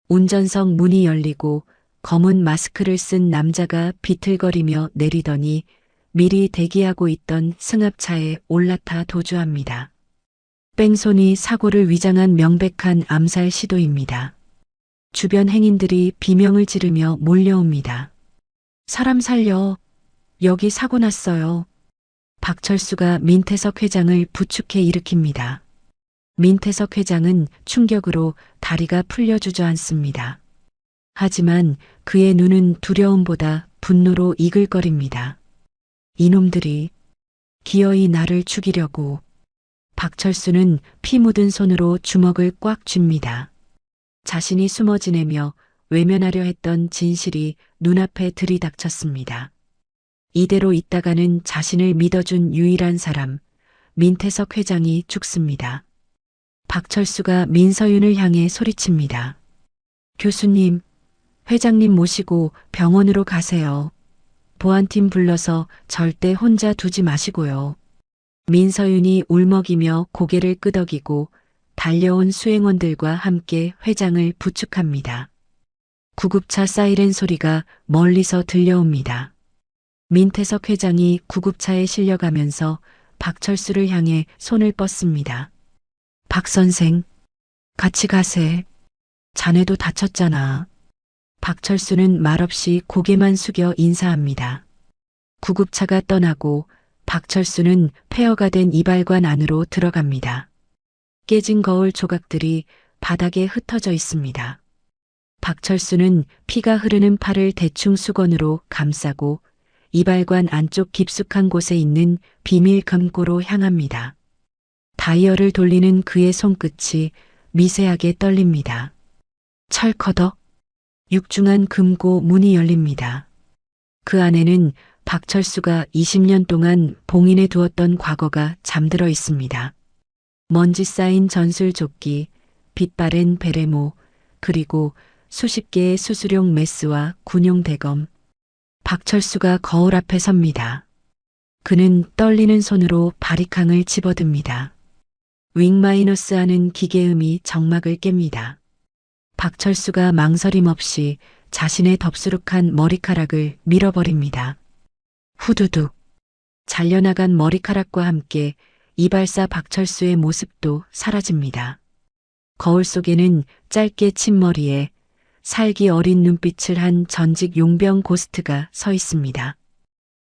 운전석 문이 열리고 검은 마스크를 쓴 남자가 비틀거리며 내리더니 미리 대기하고 있던 승합차에 올라타 도주합니다. 뺑소니 사고를 위장한 명백한 암살 시도입니다. 주변 행인들이 비명을 지르며 몰려옵니다. 사람 살려. 여기 사고 났어요. 박철수가 민태석 회장을 부축해 일으킵니다. 민태석 회장은 충격으로 다리가 풀려 주저앉습니다. 하지만 그의 눈은 두려움보다 분노로 이글거립니다. 이놈들이 기어이 나를 죽이려고. 박철수는 피 묻은 손으로 주먹을 꽉 쥡니다. 자신이 숨어 지내며 외면하려 했던 진실이 눈앞에 들이닥쳤습니다. 이대로 있다가는 자신을 믿어준 유일한 사람, 민태석 회장이 죽습니다. 박철수가 민서윤을 향해 소리칩니다. 교수님, 회장님 모시고 병원으로 가세요. 보안팀 불러서 절대 혼자 두지 마시고요. 민서윤이 울먹이며 고개를 끄덕이고 달려온 수행원들과 함께 회장을 부축합니다. 구급차 사이렌 소리가 멀리서 들려옵니다. 민태석 회장이 구급차에 실려가면서 박철수를 향해 손을 뻗습니다. 박 선생, 같이 가세. 자네도 다쳤잖아. 박철수는 말없이 고개만 숙여 인사합니다. 구급차가 떠나고 박철수는 폐허가 된 이발관 안으로 들어갑니다. 깨진 거울 조각들이 바닥에 흩어져 있습니다. 박철수는 피가 흐르는 팔을 대충 수건으로 감싸고 이발관 안쪽 깊숙한 곳에 있는 비밀 금고로 향합니다. 다이얼을 돌리는 그의 손끝이 미세하게 떨립니다. 철커덕, 육중한 금고 문이 열립니다. 그 안에는 박철수가 20년 동안 봉인해 두었던 과거가 잠들어 있습니다. 먼지 쌓인 전술조끼, 빛바랜 베레모, 그리고 수십 개의 수수용 메스와 군용 대검. 박철수가 거울 앞에 섭니다. 그는 떨리는 손으로 바리캉을 집어듭니다. 윙마이너스 하는 기계음이 정막을 깹니다. 박철수가 망설임 없이 자신의 덥수룩한 머리카락을 밀어버립니다. 후두둑. 잘려나간 머리카락과 함께 이발사 박철수의 모습도 사라집니다. 거울 속에는 짧게 친 머리에 살기 어린 눈빛을 한 전직 용병 고스트가 서 있습니다.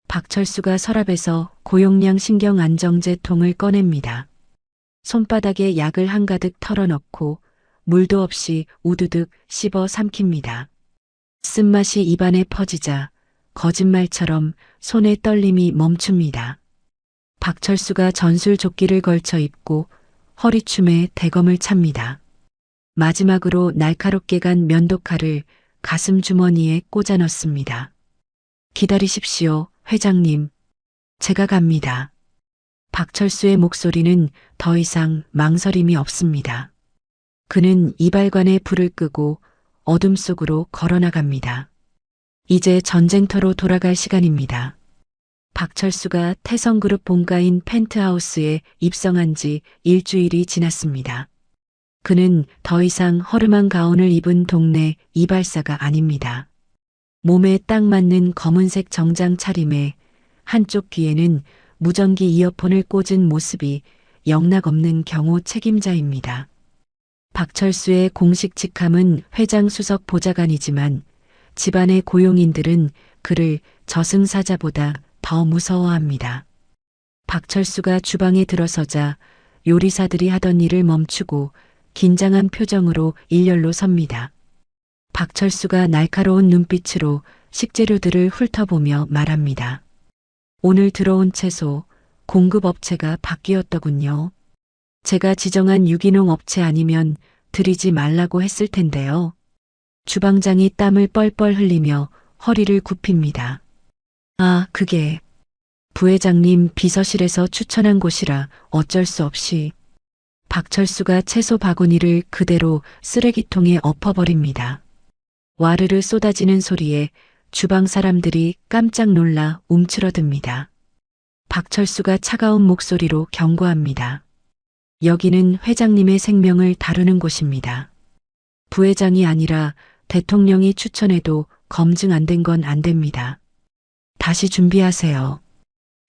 박철수가 서랍에서 고용량 신경안정제 통을 꺼냅니다. 손바닥에 약을 한가득 털어넣고 물도 없이 우두둑 씹어 삼킵니다. 쓴맛이 입안에 퍼지자 거짓말처럼 손의 떨림이 멈춥니다. 박철수가 전술조끼를 걸쳐 입고 허리춤에 대검을 찹니다. 마지막으로 날카롭게 간 면도칼을 가슴 주머니에 꽂아 넣습니다. 기다리십시오, 회장님. 제가 갑니다. 박철수의 목소리는 더 이상 망설임이 없습니다. 그는 이발관에 불을 끄고 어둠 속으로 걸어나갑니다. 이제 전쟁터로 돌아갈 시간입니다. 박철수가 태성그룹 본가인 펜트하우스에 입성한 지 일주일이 지났습니다. 그는 더 이상 허름한 가운을 입은 동네 이발사가 아닙니다. 몸에 딱 맞는 검은색 정장 차림에 한쪽 귀에는 무전기 이어폰을 꽂은 모습이 영락없는 경호 책임자입니다. 박철수의 공식 직함은 회장 수석 보좌관이지만 집안의 고용인들은 그를 저승사자보다 더 무서워합니다. 박철수가 주방에 들어서자 요리사들이 하던 일을 멈추고 긴장한 표정으로 일렬로 섭니다. 박철수가 날카로운 눈빛으로 식재료들을 훑어보며 말합니다. 오늘 들어온 채소 공급업체가 바뀌었더군요. 제가 지정한 유기농 업체 아니면 드리지 말라고 했을 텐데요. 주방장이 땀을 뻘뻘 흘리며 허리를 굽힙니다. 아, 그게 부회장님 비서실에서 추천한 곳이라 어쩔 수 없이. 박철수가 채소 바구니를 그대로 쓰레기통에 엎어버립니다. 와르르 쏟아지는 소리에 주방 사람들이 깜짝 놀라 움츠러듭니다. 박철수가 차가운 목소리로 경고합니다. 여기는 회장님의 생명을 다루는 곳입니다. 부회장이 아니라 대통령이 추천해도 검증 안 된 건 안 됩니다. 다시 준비하세요.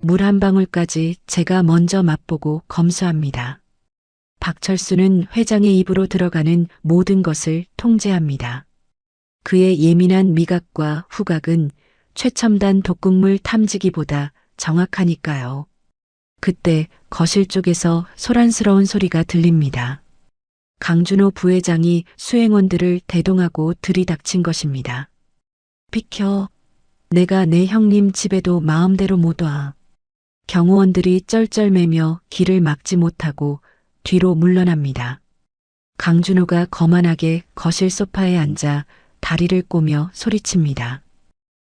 물 한 방울까지 제가 먼저 맛보고 검수합니다. 박철수는 회장의 입으로 들어가는 모든 것을 통제합니다. 그의 예민한 미각과 후각은 최첨단 독극물 탐지기보다 정확하니까요. 그때 거실 쪽에서 소란스러운 소리가 들립니다. 강준호 부회장이 수행원들을 대동하고 들이닥친 것입니다. 비켜. 내가 내 형님 집에도 마음대로 못 와. 경호원들이 쩔쩔매며 길을 막지 못하고 뒤로 물러납니다. 강준호가 거만하게 거실 소파에 앉아 다리를 꼬며 소리칩니다.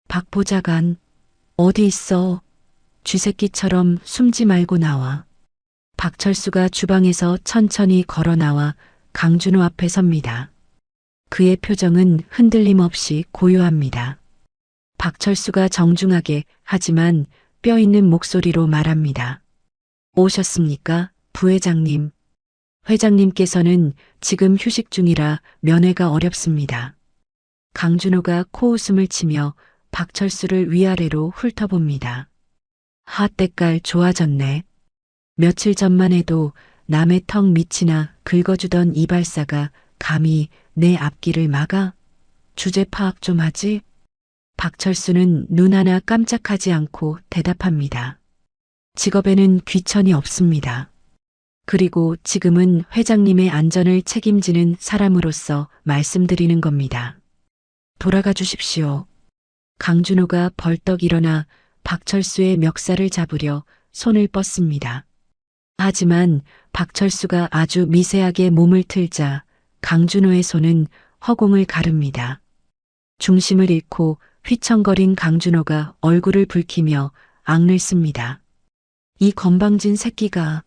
박 보좌관, 어디 있어? 쥐새끼처럼 숨지 말고 나와. 박철수가 주방에서 천천히 걸어 나와 강준호 앞에 섭니다. 그의 표정은 흔들림 없이 고요합니다. 박철수가 정중하게 하지만 뼈 있는 목소리로 말합니다. 오셨습니까, 부회장님? 회장님께서는 지금 휴식 중이라 면회가 어렵습니다. 강준호가 코웃음을 치며 박철수를 위아래로 훑어봅니다. 하, 때깔 좋아졌네. 며칠 전만 해도 남의 턱 밑이나 긁어주던 이발사가 감히 내 앞길을 막아? 주제 파악 좀 하지? 박철수는 눈 하나 깜짝하지 않고 대답합니다. 직업에는 귀천이 없습니다. 그리고 지금은 회장님의 안전을 책임지는 사람으로서 말씀드리는 겁니다. 돌아가 주십시오. 강준호가 벌떡 일어나 박철수의 멱살을 잡으려 손을 뻗습니다. 하지만 박철수가 아주 미세하게 몸을 틀자 강준호의 손은 허공을 가릅니다. 중심을 잃고 휘청거린 강준호가 얼굴을 붉히며 악을 씁니다. 이 건방진 새끼가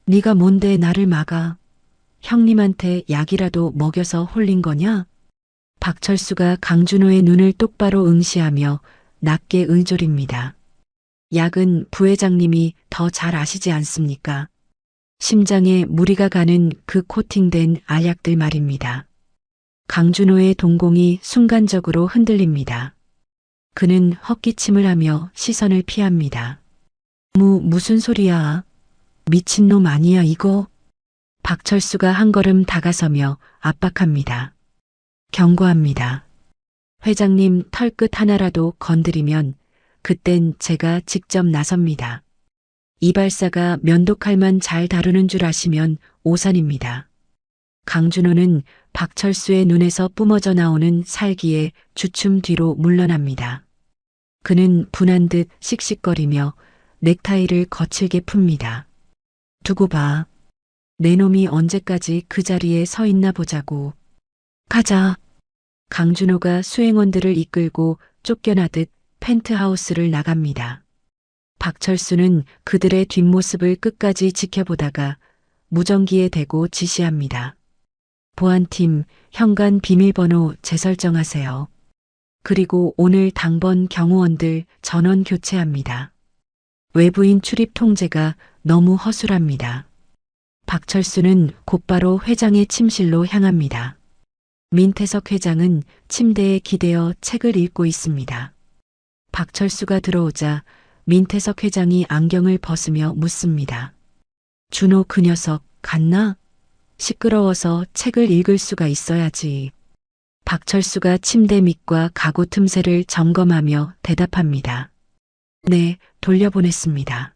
네가 뭔데 나를 막아? 형님한테 약이라도 먹여서 홀린 거냐? 박철수가 강준호의 눈을 똑바로 응시하며 낮게 의졸입니다. 약은 부회장님이 더 잘 아시지 않습니까? 심장에 무리가 가는 그 코팅된 알약들 말입니다. 강준호의 동공이 순간적으로 흔들립니다. 그는 헛기침을 하며 시선을 피합니다. 무슨 소리야? 미친놈 아니야 이거? 박철수가 한 걸음 다가서며 압박합니다. 경고합니다. 회장님 털끝 하나라도 건드리면 그땐 제가 직접 나섭니다. 이발사가 면도칼만 잘 다루는 줄 아시면 오산입니다. 강준호는 박철수의 눈에서 뿜어져 나오는 살기에 주춤 뒤로 물러납니다. 그는 분한 듯 씩씩거리며 넥타이를 거칠게 풉니다. 두고 봐. 내 놈이 언제까지 그 자리에 서 있나 보자고. 가자. 강준호가 수행원들을 이끌고 쫓겨나듯 펜트하우스를 나갑니다. 박철수는 그들의 뒷모습을 끝까지 지켜보다가 무전기에 대고 지시합니다. 보안팀 현관 비밀번호 재설정하세요. 그리고 오늘 당번 경호원들 전원 교체합니다. 외부인 출입 통제가 너무 허술합니다. 박철수는 곧바로 회장의 침실로 향합니다. 민태석 회장은 침대에 기대어 책을 읽고 있습니다. 박철수가 들어오자 민태석 회장이 안경을 벗으며 묻습니다. 준호 그 녀석 갔나? 시끄러워서 책을 읽을 수가 있어야지. 박철수가 침대 밑과 가구 틈새를 점검하며 대답합니다. 네, 돌려보냈습니다.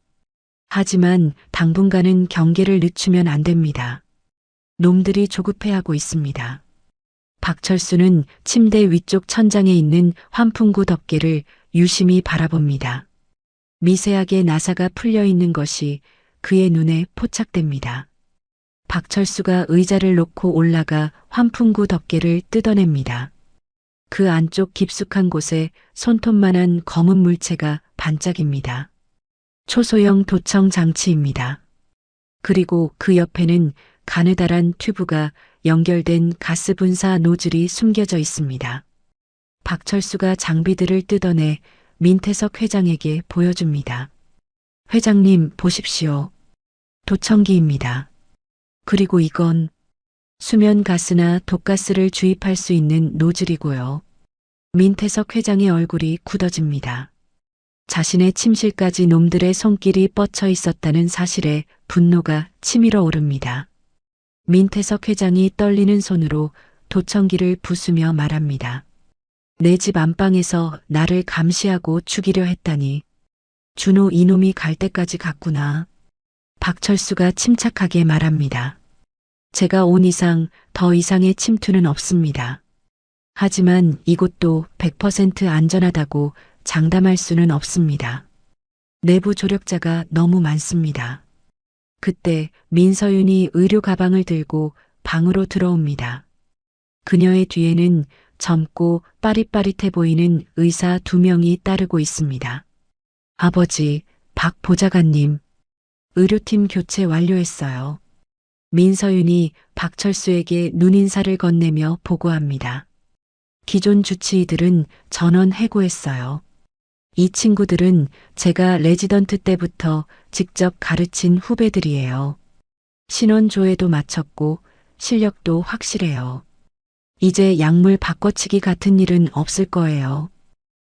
하지만 당분간은 경계를 늦추면 안 됩니다. 놈들이 조급해하고 있습니다. 박철수는 침대 위쪽 천장에 있는 환풍구 덮개를 유심히 바라봅니다. 미세하게 나사가 풀려 있는 것이 그의 눈에 포착됩니다. 박철수가 의자를 놓고 올라가 환풍구 덮개를 뜯어냅니다. 그 안쪽 깊숙한 곳에 손톱만한 검은 물체가 반짝입니다. 초소형 도청 장치입니다. 그리고 그 옆에는 가느다란 튜브가 연결된 가스 분사 노즐이 숨겨져 있습니다. 박철수가 장비들을 뜯어내 민태석 회장에게 보여줍니다. 회장님, 보십시오. 도청기입니다. 그리고 이건 수면 가스나 독가스를 주입할 수 있는 노즐이고요. 민태석 회장의 얼굴이 굳어집니다. 자신의 침실까지 놈들의 손길이 뻗쳐 있었다는 사실에 분노가 치밀어 오릅니다. 민태석 회장이 떨리는 손으로 도청기를 부수며 말합니다. 내 집 안방에서 나를 감시하고 죽이려 했다니. 준호 이놈이 갈 때까지 갔구나. 박철수가 침착하게 말합니다. 제가 온 이상 더 이상의 침투는 없습니다. 하지만 이곳도 100% 안전하다고 장담할 수는 없습니다. 내부 조력자가 너무 많습니다. 그때 민서윤이 의료 가방을 들고 방으로 들어옵니다. 그녀의 뒤에는 젊고 빠릿빠릿해 보이는 의사 2명이 따르고 있습니다. 아버지, 박 보좌관님, 의료팀 교체 완료했어요. 민서윤이 박철수에게 눈인사를 건네며 보고합니다. 기존 주치의들은 전원 해고했어요. 이 친구들은 제가 레지던트 때부터 직접 가르친 후배들이에요. 신원 조회도 마쳤고 실력도 확실해요. 이제 약물 바꿔치기 같은 일은 없을 거예요.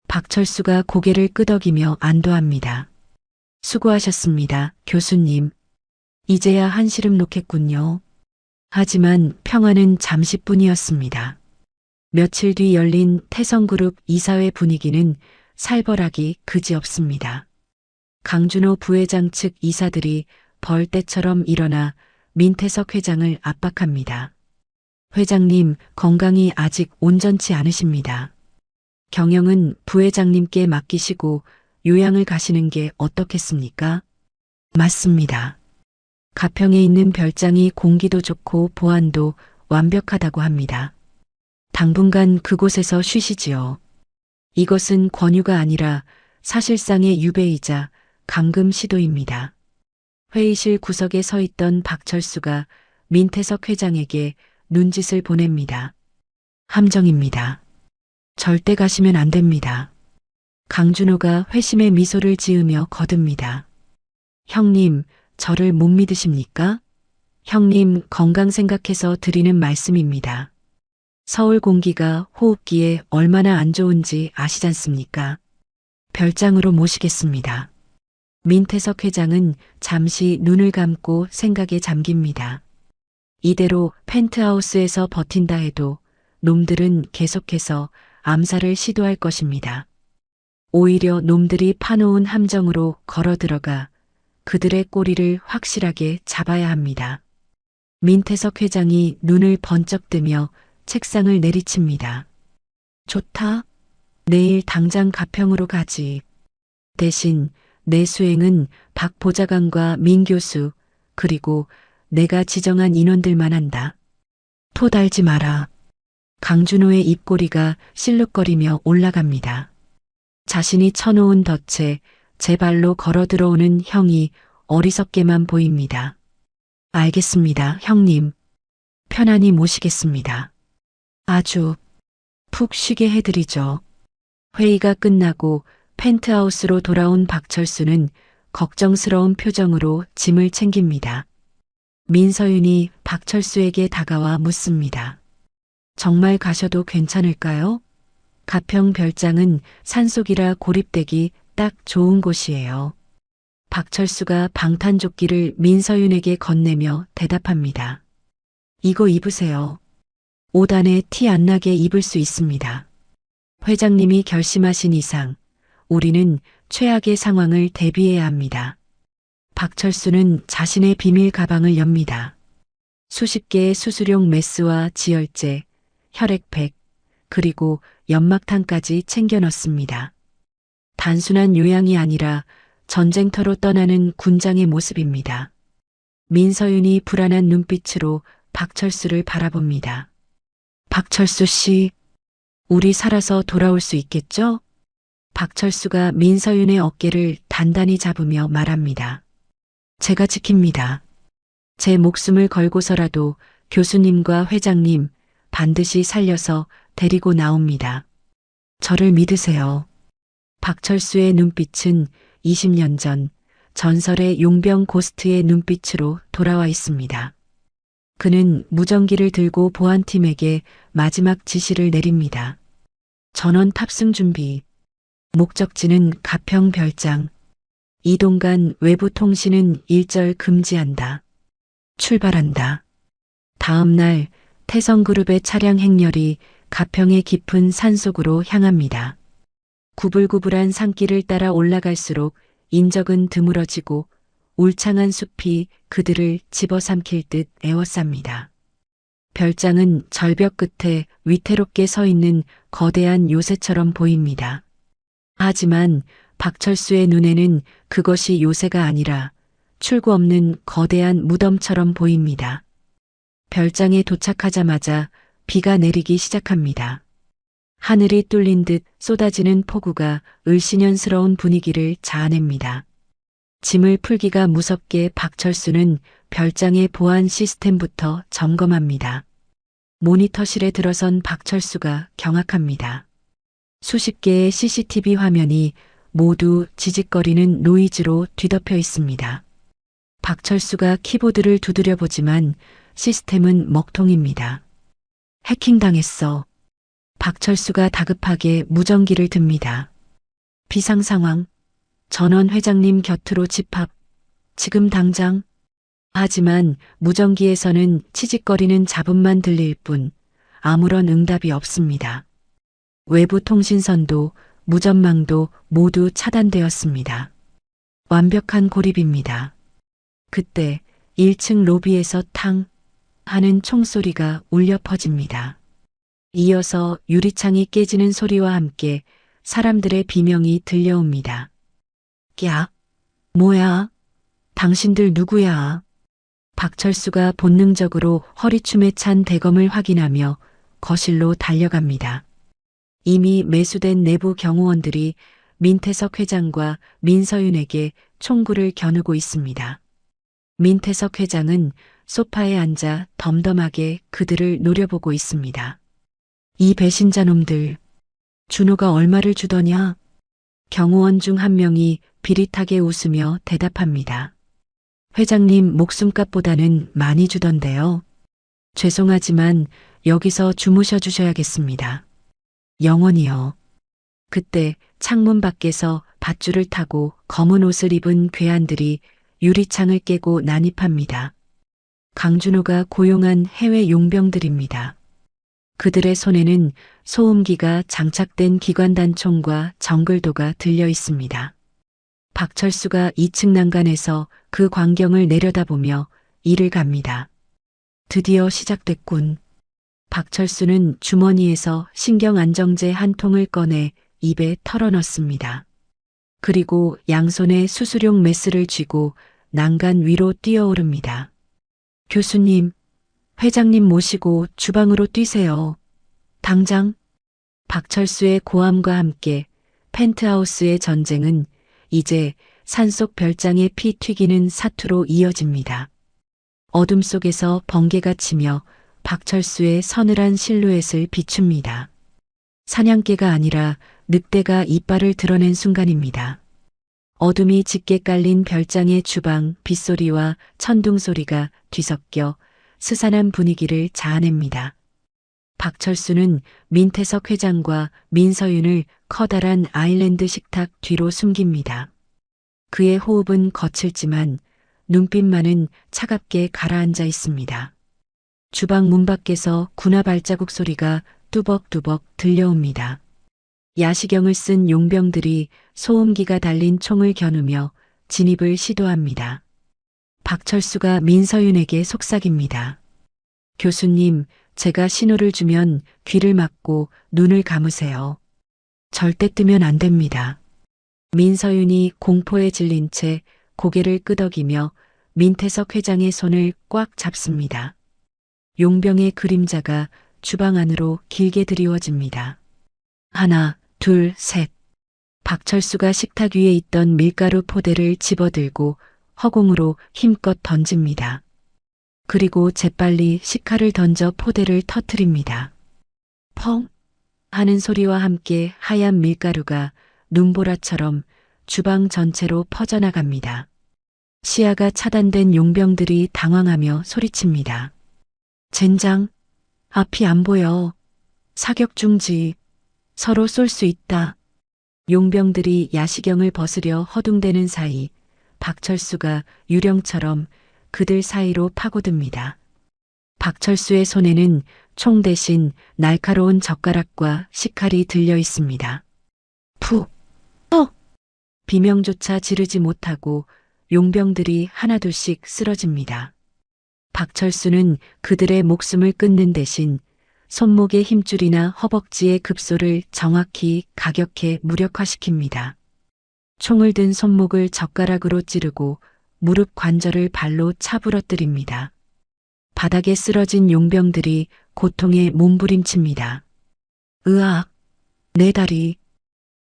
박철수가 고개를 끄덕이며 안도합니다. 수고하셨습니다, 교수님. 이제야 한시름 놓겠군요. 하지만 평화는 잠시뿐이었습니다. 며칠 뒤 열린 태성그룹 이사회 분위기는 살벌하기 그지없습니다. 강준호 부회장 측 이사들이 벌떼처럼 일어나 민태석 회장을 압박합니다. 회장님, 건강이 아직 온전치 않으십니다. 경영은 부회장님께 맡기시고 요양을 가시는 게 어떻겠습니까? 맞습니다. 가평에 있는 별장이 공기도 좋고 보안도 완벽하다고 합니다. 당분간 그곳에서 쉬시지요. 이것은 권유가 아니라 사실상의 유배이자 감금 시도입니다. 회의실 구석에 서 있던 박철수가 민태석 회장에게 눈짓을 보냅니다. 함정입니다. 절대 가시면 안 됩니다. 강준호가 회심의 미소를 지으며 거듭니다. 형님, 저를 못 믿으십니까? 형님 건강 생각해서 드리는 말씀입니다. 서울 공기가 호흡기에 얼마나 안 좋은지 아시잖습니까? 별장으로 모시겠습니다. 민태석 회장은 잠시 눈을 감고 생각에 잠깁니다. 이대로 펜트하우스에서 버틴다 해도 놈들은 계속해서 암살을 시도할 것입니다. 오히려 놈들이 파놓은 함정으로 걸어 들어가 그들의 꼬리를 확실하게 잡아야 합니다. 민태석 회장이 눈을 번쩍 뜨며 책상을 내리칩니다. 좋다. 내일 당장 가평으로 가지. 대신 내 수행은 박 보좌관과 민 교수 그리고 내가 지정한 인원들만 한다. 토 달지 마라. 강준호의 입꼬리가 실룩거리며 올라갑니다. 자신이 쳐놓은 덫에 제 발로 걸어 들어오는 형이 어리석게만 보입니다. 알겠습니다, 형님. 편안히 모시겠습니다. 아주 푹 쉬게 해드리죠. 회의가 끝나고 펜트하우스로 돌아온 박철수는 걱정스러운 표정으로 짐을 챙깁니다. 민서윤이 박철수에게 다가와 묻습니다. 정말 가셔도 괜찮을까요? 가평 별장은 산속이라 고립되기 딱 좋은 곳이에요. 박철수가 방탄조끼를 민서윤에게 건네며 대답합니다. 이거 입으세요. 옷 안에 티 안 나게 입을 수 있습니다. 회장님이 결심하신 이상 우리는 최악의 상황을 대비해야 합니다. 박철수는 자신의 비밀 가방을 엽니다. 수십 개의 수술용 메스와 지혈제, 혈액팩, 그리고 연막탄까지 챙겨 넣습니다. 단순한 요양이 아니라 전쟁터로 떠나는 군장의 모습입니다. 민서윤이 불안한 눈빛으로 박철수를 바라봅니다. 박철수 씨, 우리 살아서 돌아올 수 있겠죠? 박철수가 민서윤의 어깨를 단단히 잡으며 말합니다. 제가 지킵니다. 제 목숨을 걸고서라도 교수님과 회장님 반드시 살려서 데리고 나옵니다. 저를 믿으세요. 박철수의 눈빛은 20년 전 전설의 용병 고스트의 눈빛으로 돌아와 있습니다. 그는 무전기를 들고 보안팀에게 마지막 지시를 내립니다. 전원 탑승 준비. 목적지는 가평 별장. 이동간 외부 통신은 일절 금지한다. 출발한다. 다음 날 태성그룹의 차량 행렬이 가평의 깊은 산속으로 향합니다. 구불구불한 산길을 따라 올라갈수록 인적은 드물어지고 울창한 숲이 그들을 집어삼킬 듯 에워쌉니다. 별장은 절벽 끝에 위태롭게 서 있는 거대한 요새처럼 보입니다. 하지만 박철수의 눈에는 그것이 요새가 아니라 출구 없는 거대한 무덤처럼 보입니다. 별장에 도착하자마자 비가 내리기 시작합니다. 하늘이 뚫린 듯 쏟아지는 폭우가 을씨년스러운 분위기를 자아냅니다. 짐을 풀기가 무섭게 박철수는 별장의 보안 시스템부터 점검합니다. 모니터실에 들어선 박철수가 경악합니다. 수십 개의 CCTV 화면이 모두 지직거리는 노이즈로 뒤덮여 있습니다. 박철수가 키보드를 두드려 보지만 시스템은 먹통입니다. 해킹당했어. 박철수가 다급하게 무전기를 듭니다. 비상 상황. 전원 회장님 곁으로 집합. 지금 당장. 하지만 무전기에서는 치직거리는 잡음만 들릴 뿐 아무런 응답이 없습니다. 외부 통신선도 무전망도 모두 차단되었습니다. 완벽한 고립입니다. 그때 1층 로비에서 탕 하는 총소리가 울려 퍼집니다. 이어서 유리창이 깨지는 소리와 함께 사람들의 비명이 들려옵니다. 야, 뭐야? 당신들 누구야? 박철수가 본능적으로 허리춤에 찬 대검을 확인하며 거실로 달려갑니다. 이미 매수된 내부 경호원들이 민태석 회장과 민서윤에게 총구를 겨누고 있습니다. 민태석 회장은 소파에 앉아 덤덤하게 그들을 노려보고 있습니다. 이 배신자 놈들, 준호가 얼마를 주더냐? 경호원 중 한 명이 비릿하게 웃으며 대답합니다. 회장님 목숨값보다는 많이 주던데요. 죄송하지만 여기서 주무셔 주셔야겠습니다. 영원히요. 그때 창문 밖에서 밧줄을 타고 검은 옷을 입은 괴한들이 유리창을 깨고 난입합니다. 강준호가 고용한 해외 용병들입니다. 그들의 손에는 소음기가 장착된 기관단총과 정글도가 들려 있습니다. 박철수가 2층 난간에서 그 광경을 내려다보며 이를 갑니다. 드디어 시작됐군. 박철수는 주머니에서 신경안정제 한 통을 꺼내 입에 털어넣습니다. 그리고 양손에 수술용 메스를 쥐고 난간 위로 뛰어오릅니다. 교수님, 회장님 모시고 주방으로 뛰세요. 당장. 박철수의 고함과 함께 펜트하우스의 전쟁은 이제 산속 별장의 피 튀기는 사투로 이어집니다. 어둠 속에서 번개가 치며 박철수의 서늘한 실루엣을 비춥니다. 사냥개가 아니라 늑대가 이빨을 드러낸 순간입니다. 어둠이 짙게 깔린 별장의 주방 빗소리와 천둥 소리가 뒤섞여 스산한 분위기를 자아냅니다. 박철수는 민태석 회장과 민서윤을 커다란 아일랜드 식탁 뒤로 숨깁니다. 그의 호흡은 거칠지만 눈빛만은 차갑게 가라앉아 있습니다. 주방 문 밖에서 군화 발자국 소리가 뚜벅뚜벅 들려옵니다. 야시경을 쓴 용병들이 소음기가 달린 총을 겨누며 진입을 시도합니다. 박철수가 민서윤에게 속삭입니다. 교수님, 제가 신호를 주면 귀를 막고 눈을 감으세요. 절대 뜨면 안 됩니다. 민서윤이 공포에 질린 채 고개를 끄덕이며 민태석 회장의 손을 꽉 잡습니다. 용병의 그림자가 주방 안으로 길게 드리워집니다. 하나, 둘, 셋. 박철수가 식탁 위에 있던 밀가루 포대를 집어들고 허공으로 힘껏 던집니다. 그리고 재빨리 식칼을 던져 포대를 터뜨립니다. 펑 하는 소리와 함께 하얀 밀가루가 눈보라처럼 주방 전체로 퍼져나갑니다. 시야가 차단된 용병들이 당황하며 소리칩니다. 젠장, 앞이 안 보여. 사격 중지. 서로 쏠 수 있다. 용병들이 야시경을 벗으려 허둥대는 사이 박철수가 유령처럼 그들 사이로 파고듭니다. 박철수의 손에는 총 대신 날카로운 젓가락과 식칼이 들려 있습니다. 푹! 비명조차 지르지 못하고 용병들이 하나둘씩 쓰러집니다. 박철수는 그들의 목숨을 끊는 대신 손목의 힘줄이나 허벅지의 급소를 정확히 가격해 무력화시킵니다. 총을 든 손목을 젓가락으로 찌르고 무릎 관절을 발로 차부러뜨립니다. 바닥에 쓰러진 용병들이 고통에 몸부림칩니다. 으악, 내 다리.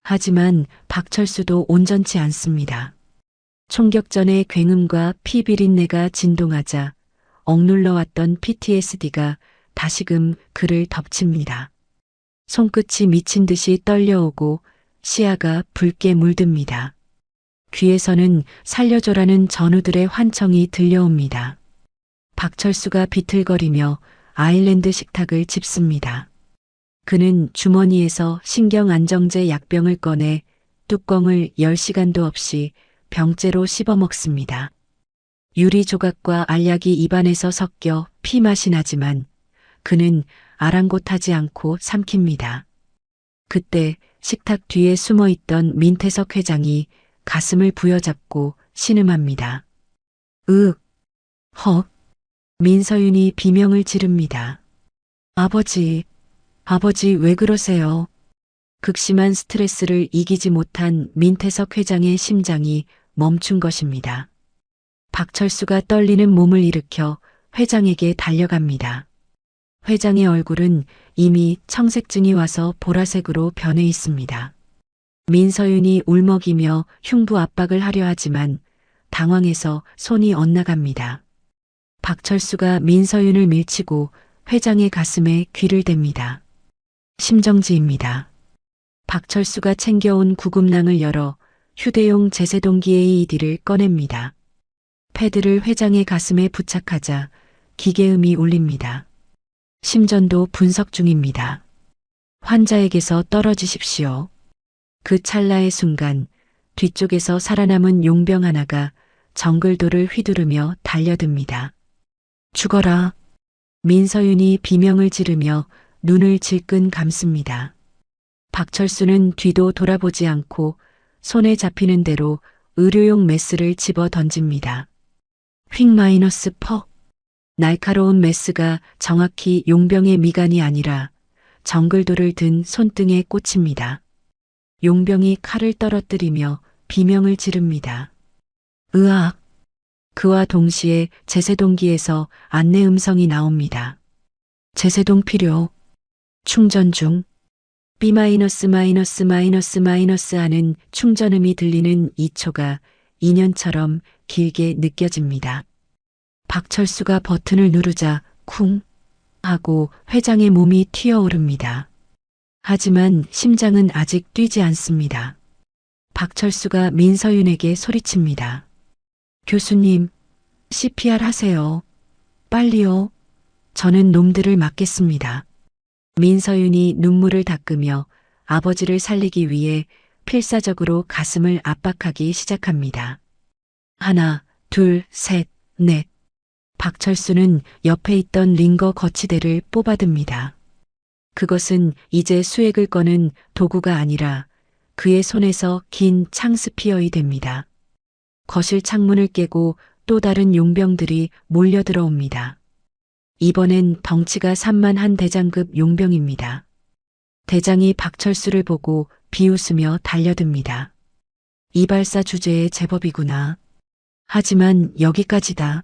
하지만 박철수도 온전치 않습니다. 총격 전의 굉음과 피 비린내가 진동하자 억눌러왔던 PTSD가 다시금 그를 덮칩니다. 손끝이 미친 듯이 떨려오고 시야가 붉게 물듭니다. 귀에서는 살려줘라는 전우들의 환청이 들려옵니다. 박철수가 비틀거리며 아일랜드 식탁을 짚습니다. 그는 주머니에서 신경안정제 약병을 꺼내 뚜껑을 10시간도 없이 병째로 씹어먹습니다. 유리 조각과 알약이 입안에서 섞여 피맛이 나지만 그는 아랑곳하지 않고 삼킵니다. 그때 식탁 뒤에 숨어있던 민태석 회장이 가슴을 부여잡고 신음합니다. 으, 헉. 민서윤이 비명을 지릅니다. 아버지, 아버지 왜 그러세요? 극심한 스트레스를 이기지 못한 민태석 회장의 심장이 멈춘 것입니다. 박철수가 떨리는 몸을 일으켜 회장에게 달려갑니다. 회장의 얼굴은 이미 청색증이 와서 보라색으로 변해 있습니다. 민서윤이 울먹이며 흉부 압박을 하려 하지만 당황해서 손이 엇나갑니다. 박철수가 민서윤을 밀치고 회장의 가슴에 귀를 댑니다. 심정지입니다. 박철수가 챙겨온 구급낭을 열어 휴대용 제세동기 AED를 꺼냅니다. 패드를 회장의 가슴에 부착하자 기계음이 울립니다. 심전도 분석 중입니다. 환자에게서 떨어지십시오. 그 찰나의 순간 뒤쪽에서 살아남은 용병 하나가 정글도를 휘두르며 달려듭니다. 죽어라. 민서윤이 비명을 지르며 눈을 질끈 감습니다. 박철수는 뒤도 돌아보지 않고 손에 잡히는 대로 의료용 메스를 집어 던집니다. 휙 마이너스 퍽. 날카로운 메스가 정확히 용병의 미간이 아니라 정글도를 든 손등에 꽂힙니다. 용병이 칼을 떨어뜨리며 비명을 지릅니다. 으악. 그와 동시에 제세동기에서 안내 음성이 나옵니다. 제세동 필요. 충전 중. B- 하는 충전음이 들리는 2초가 2년처럼 길게 느껴집니다. 박철수가 버튼을 누르자 쿵 하고 회장의 몸이 튀어오릅니다. 하지만 심장은 아직 뛰지 않습니다. 박철수가 민서윤에게 소리칩니다. 교수님, CPR 하세요. 빨리요. 저는 놈들을 막겠습니다. 민서윤이 눈물을 닦으며 아버지를 살리기 위해 필사적으로 가슴을 압박하기 시작합니다. 하나, 둘, 셋, 넷. 박철수는 옆에 있던 링거 거치대를 뽑아듭니다. 그것은 이제 수액을 꺼는 도구가 아니라 그의 손에서 긴 창스피어이 됩니다. 거실 창문을 깨고 또 다른 용병들이 몰려들어옵니다. 이번엔 덩치가 산만한 대장급 용병입니다. 대장이 박철수를 보고 비웃으며 달려듭니다. 이발사 주제에 제법이구나. 하지만 여기까지다.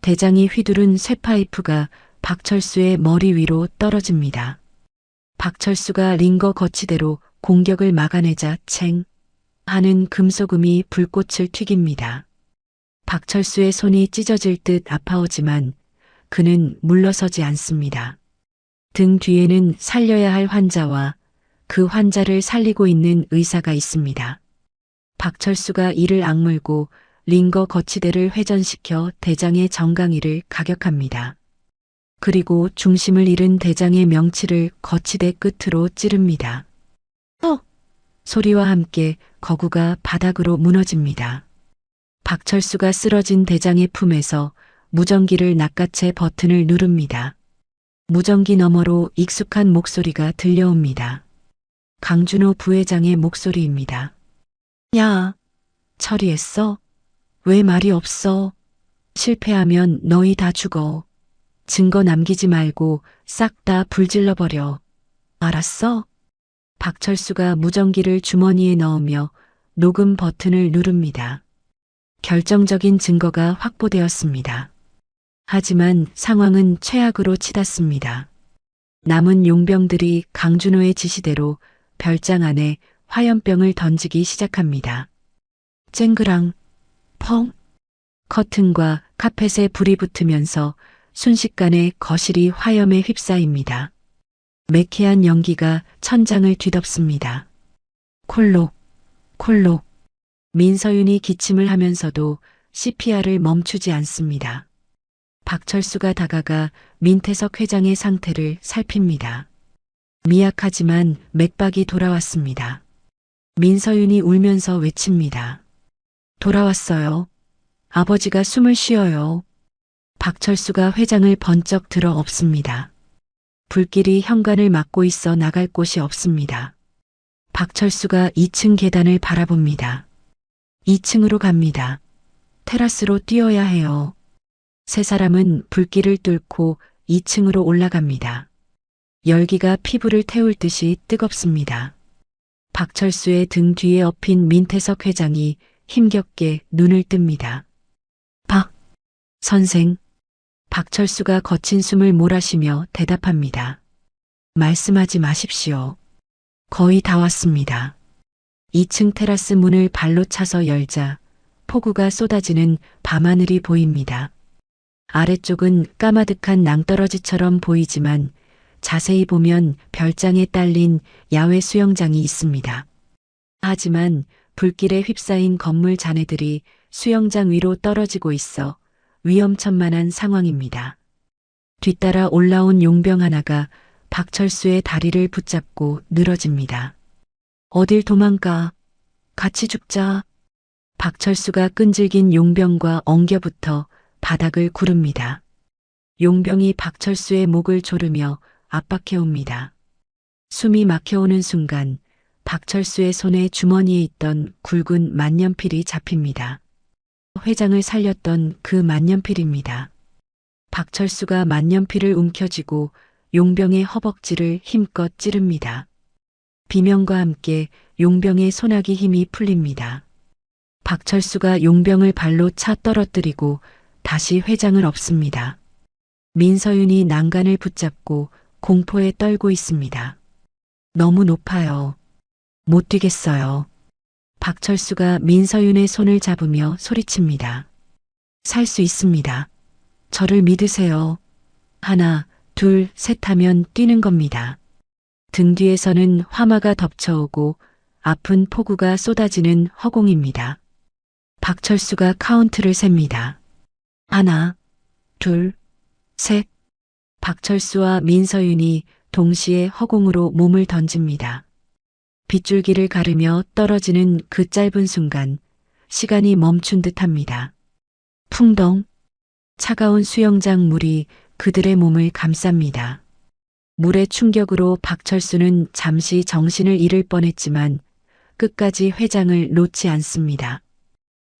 대장이 휘두른 쇠파이프가 박철수의 머리 위로 떨어집니다. 박철수가 링거 거치대로 공격을 막아내자 챙 하는 금속음이 불꽃을 튀깁니다. 박철수의 손이 찢어질 듯 아파오지만 그는 물러서지 않습니다. 등 뒤에는 살려야 할 환자와 그 환자를 살리고 있는 의사가 있습니다. 박철수가 이를 악물고 링거 거치대를 회전시켜 대장의 정강이를 가격합니다. 그리고 중심을 잃은 대장의 명치를 거치대 끝으로 찌릅니다. 소리와 함께 거구가 바닥으로 무너집니다. 박철수가 쓰러진 대장의 품에서 무전기를 낚아채 버튼을 누릅니다. 무전기 너머로 익숙한 목소리가 들려옵니다. 강준호 부회장의 목소리입니다. 야, 처리했어? 왜 말이 없어? 실패하면 너희 다 죽어. 증거 남기지 말고 싹 다 불질러버려. 알았어? 박철수가 무전기를 주머니에 넣으며 녹음 버튼을 누릅니다. 결정적인 증거가 확보되었습니다. 하지만 상황은 최악으로 치닫습니다. 남은 용병들이 강준호의 지시대로 별장 안에 화염병을 던지기 시작합니다. 쨍그랑, 펑, 커튼과 카펫에 불이 붙으면서 순식간에 거실이 화염에 휩싸입니다. 매캐한 연기가 천장을 뒤덮습니다. 콜록, 콜록. 민서윤이 기침을 하면서도 CPR을 멈추지 않습니다. 박철수가 다가가 민태석 회장의 상태를 살핍니다. 미약하지만 맥박이 돌아왔습니다. 민서윤이 울면서 외칩니다. 돌아왔어요. 아버지가 숨을 쉬어요. 박철수가 회장을 번쩍 들어 엎습니다. 불길이 현관을 막고 있어 나갈 곳이 없습니다. 박철수가 2층 계단을 바라봅니다. 2층으로 갑니다. 테라스로 뛰어야 해요. 세 사람은 불길을 뚫고 2층으로 올라갑니다. 열기가 피부를 태울 듯이 뜨겁습니다. 박철수의 등 뒤에 엎인 민태석 회장이 힘겹게 눈을 뜹니다. 박 선생. 박철수가 거친 숨을 몰아쉬며 대답합니다. 말씀하지 마십시오. 거의 다 왔습니다. 2층 테라스 문을 발로 차서 열자 폭우가 쏟아지는 밤하늘이 보입니다. 아래쪽은 까마득한 낭떠러지처럼 보이지만 자세히 보면 별장에 딸린 야외 수영장이 있습니다. 하지만 불길에 휩싸인 건물 잔해들이 수영장 위로 떨어지고 있어 위험천만한 상황입니다. 뒤따라 올라온 용병 하나가 박철수의 다리를 붙잡고 늘어집니다. 어딜 도망가? 같이 죽자. 박철수가 끈질긴 용병과 엉겨붙어 바닥을 구릅니다. 용병이 박철수의 목을 조르며 압박해옵니다. 숨이 막혀오는 순간 박철수의 손에 주머니에 있던 굵은 만년필이 잡힙니다. 회장을 살렸던 그 만년필입니다. 박철수가 만년필을 움켜쥐고 용병의 허벅지를 힘껏 찌릅니다. 비명과 함께 용병의 소나기 힘이 풀립니다. 박철수가 용병을 발로 차 떨어뜨리고 다시 회장을 엎습니다. 민서윤이 난간을 붙잡고 공포에 떨고 있습니다. 너무 높아요. 못 뛰겠어요. 박철수가 민서윤의 손을 잡으며 소리칩니다. 살 수 있습니다. 저를 믿으세요. 하나, 둘, 셋 하면 뛰는 겁니다. 등 뒤에서는 화마가 덮쳐오고 아픈 폭우가 쏟아지는 허공입니다. 박철수가 카운트를 셉니다. 하나, 둘, 셋. 박철수와 민서윤이 동시에 허공으로 몸을 던집니다. 빗줄기를 가르며 떨어지는 그 짧은 순간 시간이 멈춘 듯합니다. 풍덩. 차가운 수영장 물이 그들의 몸을 감쌉니다. 물의 충격으로 박철수는 잠시 정신을 잃을 뻔했지만 끝까지 회장을 놓지 않습니다.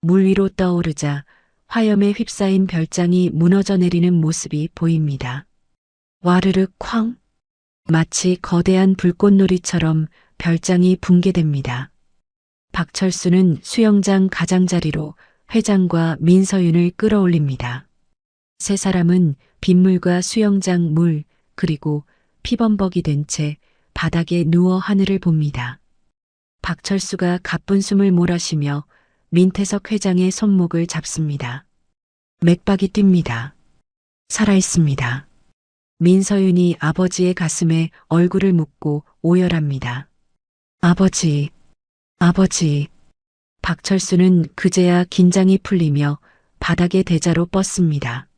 물 위로 떠오르자 화염에 휩싸인 별장이 무너져 내리는 모습이 보입니다. 와르르 쾅! 마치 거대한 불꽃놀이처럼 별장이 붕괴됩니다. 박철수는 수영장 가장자리로 회장과 민서윤을 끌어올립니다. 세 사람은 빗물과 수영장 물 그리고 피범벅이 된 채 바닥에 누워 하늘을 봅니다. 박철수가 가쁜 숨을 몰아쉬며 민태석 회장의 손목을 잡습니다. 맥박이 뜁니다. 살아있습니다. 민서윤이 아버지의 가슴에 얼굴을 묻고 오열합니다. 아버지, 아버지. 박철수는 그제야 긴장이 풀리며 바닥에 대자로 뻗습니다.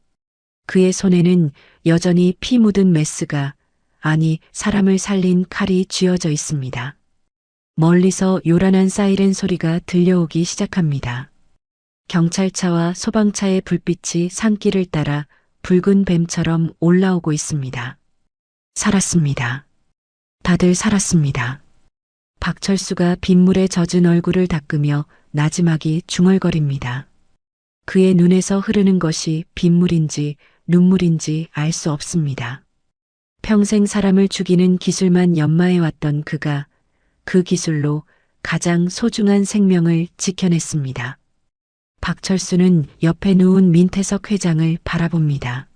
그의 손에는 여전히 피 묻은 메스가, 아니 사람을 살린 칼이 쥐어져 있습니다. 멀리서 요란한 사이렌 소리가 들려오기 시작합니다. 경찰차와 소방차의 불빛이 산길을 따라 붉은 뱀처럼 올라오고 있습니다. 살았습니다. 다들 살았습니다. 박철수가 빗물에 젖은 얼굴을 닦으며 나지막이 중얼거립니다. 그의 눈에서 흐르는 것이 빗물인지 눈물인지 알 수 없습니다. 평생 사람을 죽이는 기술만 연마해왔던 그가 그 기술로 가장 소중한 생명을 지켜냈습니다. 박철수는 옆에 누운 민태석 회장을 바라봅니다.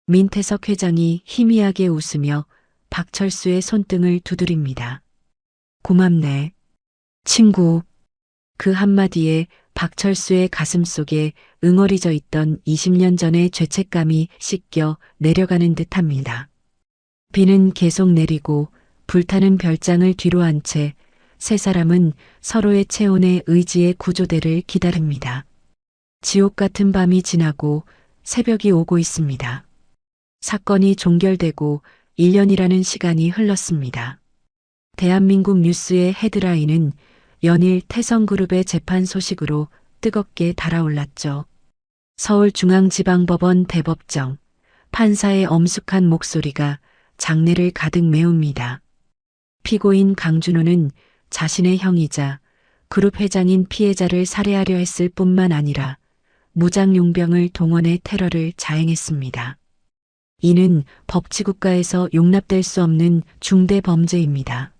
민태석 회장이 희미하게 웃으며 박철수의 손등을 두드립니다. 고맙네. 친구. 그 한마디에 박철수의 가슴속에 응어리져 있던 20년 전의 죄책감이 씻겨 내려가는 듯합니다. 비는 계속 내리고 불타는 별장을 뒤로한 채 세 사람은 서로의 체온의 의지의 구조대를 기다립니다. 지옥 같은 밤이 지나고 새벽이 오고 있습니다. 사건이 종결되고 1년이라는 시간이 흘렀습니다. 대한민국 뉴스의 헤드라인은 연일 태성그룹의 재판 소식으로 뜨겁게 달아올랐죠. 서울중앙지방법원 대법정, 판사의 엄숙한 목소리가 장내를 가득 메웁니다. 피고인 강준호는 자신의 형이자 그룹 회장인 피해자를 살해하려 했을 뿐만 아니라 무장용병을 동원해 테러를 자행했습니다. 이는 법치국가에서 용납될 수 없는 중대 범죄입니다.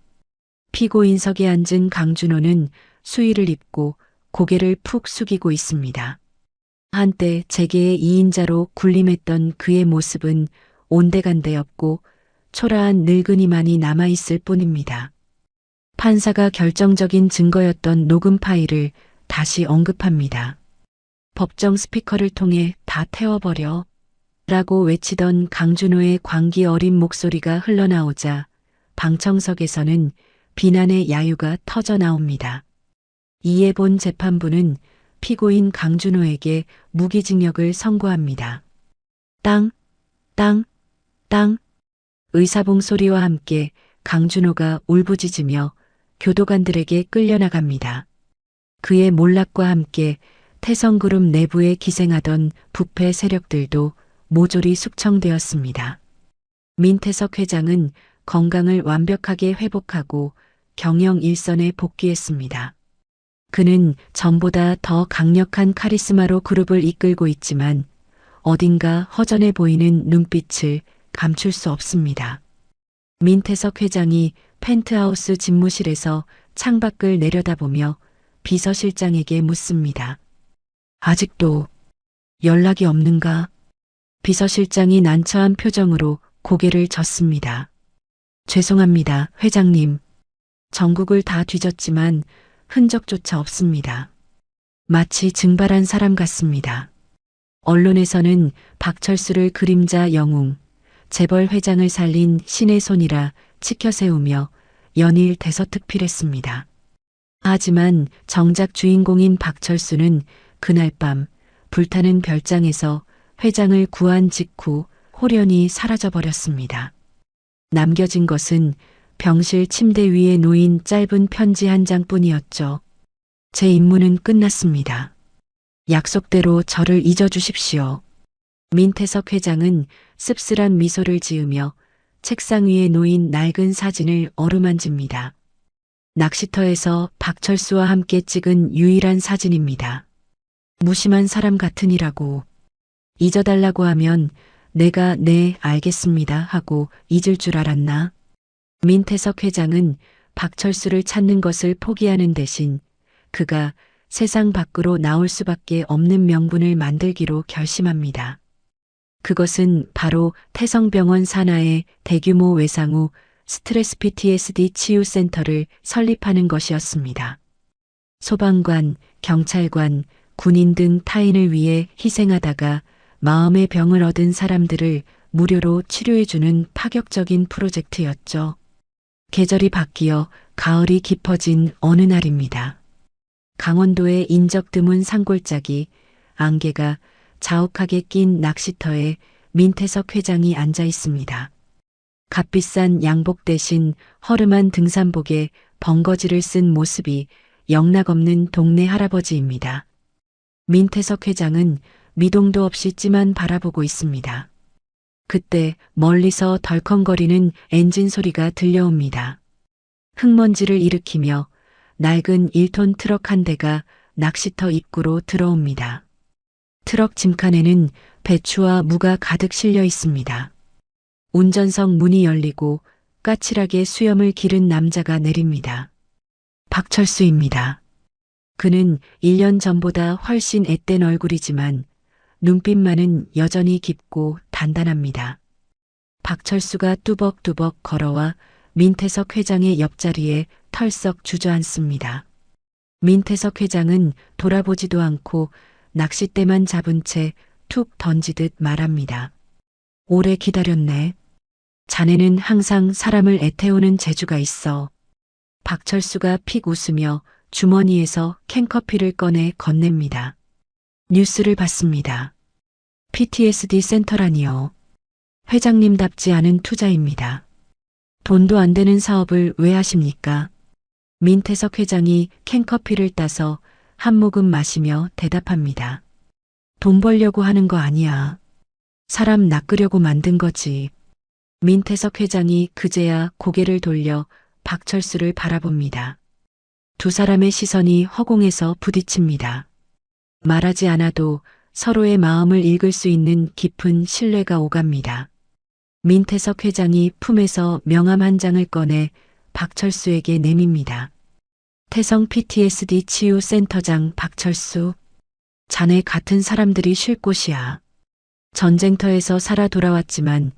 피고인석에 앉은 강준호는 수의를 입고 고개를 푹 숙이고 있습니다. 한때 재계의 2인자로 군림했던 그의 모습은 온데간데 없고 초라한 늙은이만이 남아있을 뿐입니다. 판사가 결정적인 증거였던 녹음 파일을 다시 언급합니다. 법정 스피커를 통해 다 태워버려 라고 외치던 강준호의 광기 어린 목소리가 흘러나오자 방청석에서는 비난의 야유가 터져 나옵니다. 이에 본 재판부는 피고인 강준호에게 무기징역을 선고합니다. 땅, 땅, 땅. 의사봉 소리와 함께 강준호가 울부짖으며 교도관들에게 끌려나갑니다. 그의 몰락과 함께 태성그룹 내부에 기생하던 부패 세력들도 모조리 숙청되었습니다. 민태석 회장은 건강을 완벽하게 회복하고 경영 일선에 복귀했습니다. 그는 전보다 더 강력한 카리스마로 그룹을 이끌고 있지만 어딘가 허전해 보이는 눈빛을 감출 수 없습니다. 민태석 회장이 펜트하우스 집무실에서 창밖을 내려다보며 비서실장에게 묻습니다. 아직도 연락이 없는가? 비서실장이 난처한 표정으로 고개를 젓습니다. 죄송합니다, 회장님. 전국을 다 뒤졌지만 흔적조차 없습니다. 마치 증발한 사람 같습니다. 언론에서는 박철수를 그림자 영웅, 재벌 회장을 살린 신의 손이라 치켜세우며 연일 대서특필했습니다. 하지만 정작 주인공인 박철수는 그날 밤 불타는 별장에서 회장을 구한 직후 홀연히 사라져버렸습니다. 남겨진 것은 병실 침대 위에 놓인 짧은 편지 한 장뿐이었죠. 제 임무는 끝났습니다. 약속대로 저를 잊어주십시오. 민태석 회장은 씁쓸한 미소를 지으며 책상 위에 놓인 낡은 사진을 어루만집니다. 낚시터에서 박철수와 함께 찍은 유일한 사진입니다. 무심한 사람 같으니라고. 잊어달라고 하면 내가 네, 알겠습니다 하고 잊을 줄 알았나? 민태석 회장은 박철수를 찾는 것을 포기하는 대신 그가 세상 밖으로 나올 수밖에 없는 명분을 만들기로 결심합니다. 그것은 바로 태성병원 산하의 대규모 외상 후 스트레스 PTSD 치유센터를 설립하는 것이었습니다. 소방관, 경찰관, 군인 등 타인을 위해 희생하다가 마음의 병을 얻은 사람들을 무료로 치료해주는 파격적인 프로젝트였죠. 계절이 바뀌어 가을이 깊어진 어느 날입니다. 강원도의 인적 드문 산골짜기, 안개가 자욱하게 낀 낚시터에 민태석 회장이 앉아 있습니다. 값비싼 양복 대신 허름한 등산복에 벙거지를 쓴 모습이 영락없는 동네 할아버지입니다. 민태석 회장은 미동도 없이 찌만 바라보고 있습니다. 그때 멀리서 덜컹거리는 엔진 소리가 들려옵니다. 흙먼지를 일으키며 낡은 1톤 트럭 한 대가 낚시터 입구로 들어옵니다. 트럭 짐칸에는 배추와 무가 가득 실려 있습니다. 운전석 문이 열리고 까칠하게 수염을 기른 남자가 내립니다. 박철수입니다. 그는 1년 전보다 훨씬 앳된 얼굴이지만 눈빛만은 여전히 깊고 단단합니다. 박철수가 뚜벅뚜벅 걸어와 민태석 회장의 옆자리에 털썩 주저앉습니다. 민태석 회장은 돌아보지도 않고 낚싯대만 잡은 채 툭 던지듯 말합니다. 오래 기다렸네. 자네는 항상 사람을 애태우는 재주가 있어. 박철수가 픽 웃으며 주머니에서 캔커피를 꺼내 건넵니다. 뉴스를 봤습니다. PTSD 센터라니요. 회장님답지 않은 투자입니다. 돈도 안 되는 사업을 왜 하십니까? 민태석 회장이 캔커피를 따서 한 모금 마시며 대답합니다. 돈 벌려고 하는 거 아니야. 사람 낚으려고 만든 거지. 민태석 회장이 그제야 고개를 돌려 박철수를 바라봅니다. 두 사람의 시선이 허공에서 부딪힙니다. 말하지 않아도 서로의 마음을 읽을 수 있는 깊은 신뢰가 오갑니다. 민태석 회장이 품에서 명함 한 장을 꺼내 박철수에게 내밉니다. 태성 PTSD 치유센터장 박철수. 자네 같은 사람들이 쉴 곳이야. 전쟁터에서 살아 돌아왔지만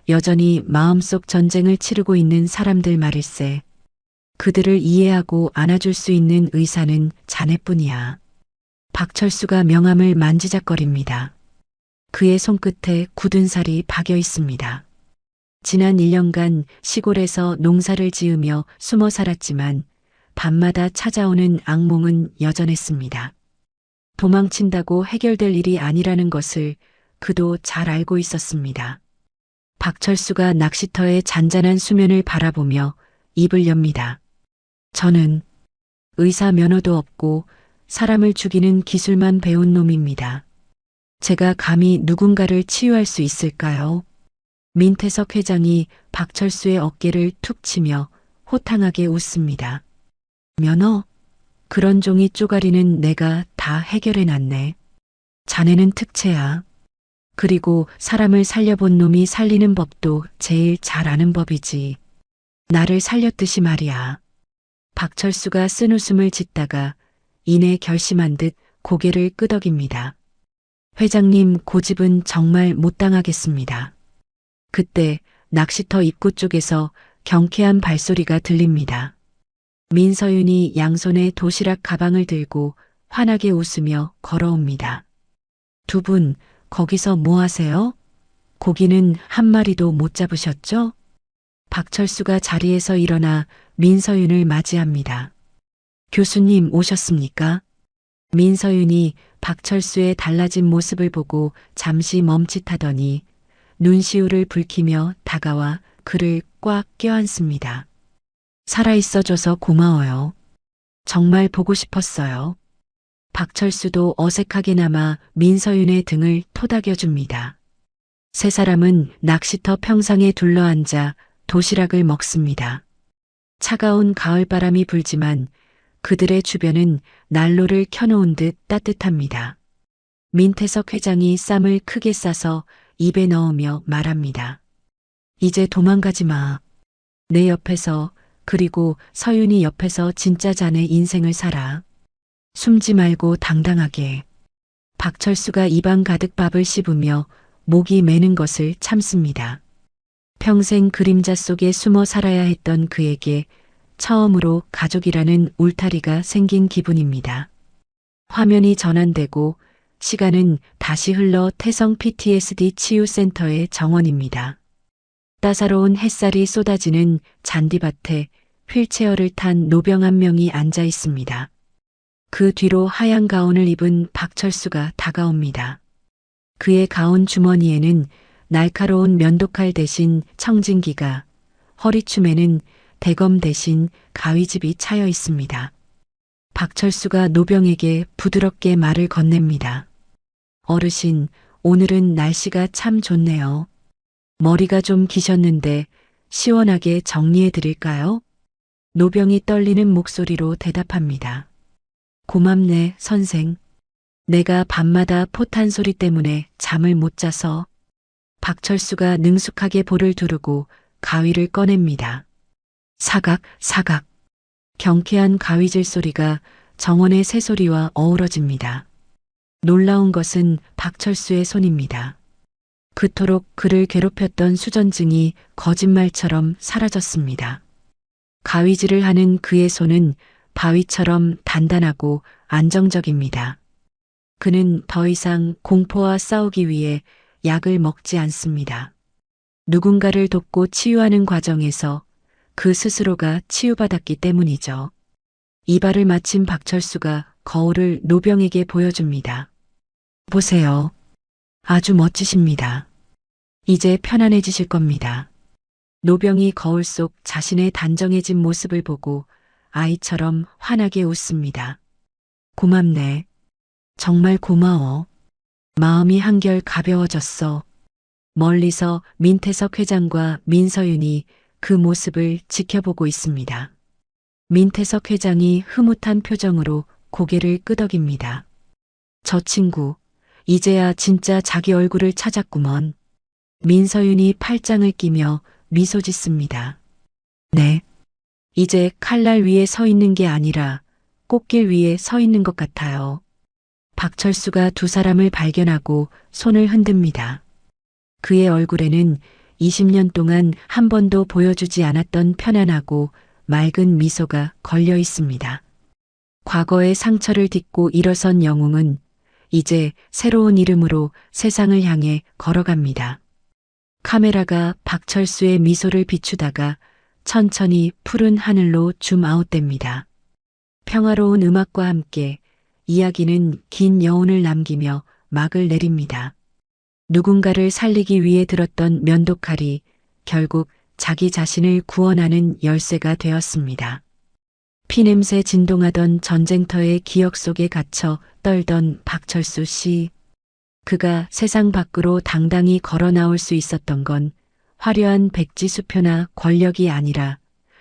여전히 마음속 전쟁을 치르고 있는 사람들 말일세. 그들을 이해하고 안아줄 수 있는 의사는 자네뿐이야. 박철수가 명함을 만지작거립니다. 그의 손끝에 굳은 살이 박여 있습니다. 지난 1년간 시골에서 농사를 지으며 숨어 살았지만 밤마다 찾아오는 악몽은 여전했습니다. 도망친다고 해결될 일이 아니라는 것을 그도 잘 알고 있었습니다. 박철수가 낚시터의 잔잔한 수면을 바라보며 입을 엽니다. 저는 의사 면허도 없고 사람을 죽이는 기술만 배운 놈입니다. 제가 감히 누군가를 치유할 수 있을까요? 민태석 회장이 박철수의 어깨를 툭 치며 호탕하게 웃습니다. 면허? 그런 종이 쪼가리는 내가 다 해결해 놨네. 자네는 특채야. 그리고 사람을 살려본 놈이 살리는 법도 제일 잘 아는 법이지. 나를 살렸듯이 말이야. 박철수가 쓴 웃음을 짓다가 이내 결심한 듯 고개를 끄덕입니다. 회장님 고집은 정말 못 당하겠습니다. 그때 낚시터 입구 쪽에서 경쾌한 발소리가 들립니다. 민서윤이 양손에 도시락 가방을 들고 환하게 웃으며 걸어옵니다. 두 분 거기서 뭐 하세요? 고기는 한 마리도 못 잡으셨죠? 박철수가 자리에서 일어나 민서윤을 맞이합니다. 교수님 오셨습니까? 민서윤이 박철수의 달라진 모습을 보고 잠시 멈칫하더니 눈시울을 붉히며 다가와 그를 꽉 껴안습니다. 살아있어줘서 고마워요. 정말 보고 싶었어요. 박철수도 어색하게나마 민서윤의 등을 토닥여줍니다. 세 사람은 낚시터 평상에 둘러앉아 도시락을 먹습니다. 차가운 가을바람이 불지만 그들의 주변은 난로를 켜놓은 듯 따뜻합니다. 민태석 회장이 쌈을 크게 싸서 입에 넣으며 말합니다. 이제 도망가지 마. 내 옆에서, 그리고 서윤이 옆에서 진짜 자네 인생을 살아. 숨지 말고 당당하게. 박철수가 입안 가득 밥을 씹으며 목이 메는 것을 참습니다. 평생 그림자 속에 숨어 살아야 했던 그에게 처음으로 가족이라는 울타리가 생긴 기분입니다. 화면이 전환되고 시간은 다시 흘러 태성 PTSD 치유센터의 정원입니다. 따사로운 햇살이 쏟아지는 잔디밭에 휠체어를 탄 노병 한 명이 앉아 있습니다. 그 뒤로 하얀 가운을 입은 박철수가 다가옵니다. 그의 가운 주머니에는 날카로운 면도칼 대신 청진기가, 허리춤에는 대검 대신 가위집이 차여 있습니다. 박철수가 노병에게 부드럽게 말을 건넵니다. 어르신, 오늘은 날씨가 참 좋네요. 머리가 좀 기셨는데 시원하게 정리해 드릴까요? 노병이 떨리는 목소리로 대답합니다. 고맙네, 선생. 내가 밤마다 포탄 소리 때문에 잠을 못 자서. 박철수가 능숙하게 볼을 두르고 가위를 꺼냅니다. 사각, 사각. 경쾌한 가위질 소리가 정원의 새소리와 어우러집니다. 놀라운 것은 박철수의 손입니다. 그토록 그를 괴롭혔던 수전증이 거짓말처럼 사라졌습니다. 가위질을 하는 그의 손은 바위처럼 단단하고 안정적입니다. 그는 더 이상 공포와 싸우기 위해 약을 먹지 않습니다. 누군가를 돕고 치유하는 과정에서 그 스스로가 치유받았기 때문이죠. 이발을 마친 박철수가 거울을 노병에게 보여줍니다. 보세요. 아주 멋지십니다. 이제 편안해지실 겁니다. 노병이 거울 속 자신의 단정해진 모습을 보고 아이처럼 환하게 웃습니다. 고맙네. 정말 고마워. 마음이 한결 가벼워졌어. 멀리서 민태석 회장과 민서윤이 그 모습을 지켜보고 있습니다. 민태석 회장이 흐뭇한 표정으로 고개를 끄덕입니다. 저 친구, 이제야 진짜 자기 얼굴을 찾았구먼. 민서윤이 팔짱을 끼며 미소 짓습니다. 네. 이제 칼날 위에 서 있는 게 아니라 꽃길 위에 서 있는 것 같아요. 박철수가 두 사람을 발견하고 손을 흔듭니다. 그의 얼굴에는 20년 동안 한 번도 보여주지 않았던 편안하고 맑은 미소가 걸려 있습니다. 과거의 상처를 딛고 일어선 영웅은 이제 새로운 이름으로 세상을 향해 걸어갑니다. 카메라가 박철수의 미소를 비추다가 천천히 푸른 하늘로 줌아웃됩니다. 평화로운 음악과 함께 이야기는 긴 여운을 남기며 막을 내립니다. 누군가를 살리기 위해 들었던 면도칼이 결국 자기 자신을 구원하는 열쇠가 되었습니다. 피냄새 진동하던 전쟁터의 기억 속에 갇혀 떨던 박철수 씨. 그가 세상 밖으로 당당히 걸어 나올 수 있었던 건 화려한 백지수표나 권력이 아니라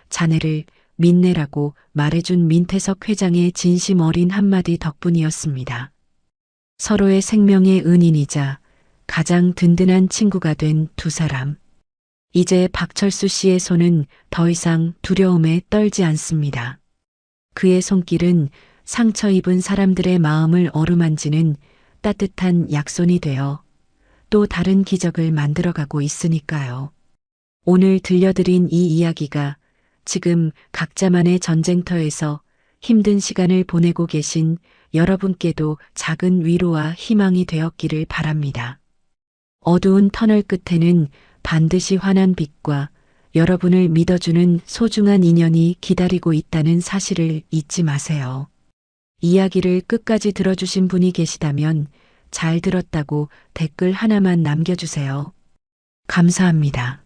자네를 민내라고 말해준 민태석 회장의 진심 어린 한마디 덕분이었습니다. 서로의 생명의 은인이자 가장 든든한 친구가 된 두 사람. 이제 박철수 씨의 손은 더 이상 두려움에 떨지 않습니다. 그의 손길은 상처 입은 사람들의 마음을 어루만지는 따뜻한 약손이 되어 또 다른 기적을 만들어가고 있으니까요. 오늘 들려드린 이 이야기가 지금 각자만의 전쟁터에서 힘든 시간을 보내고 계신 여러분께도 작은 위로와 희망이 되었기를 바랍니다. 어두운 터널 끝에는 반드시 환한 빛과 여러분을 믿어주는 소중한 인연이 기다리고 있다는 사실을 잊지 마세요. 이야기를 끝까지 들어주신 분이 계시다면 잘 들었다고 댓글 하나만 남겨주세요. 감사합니다.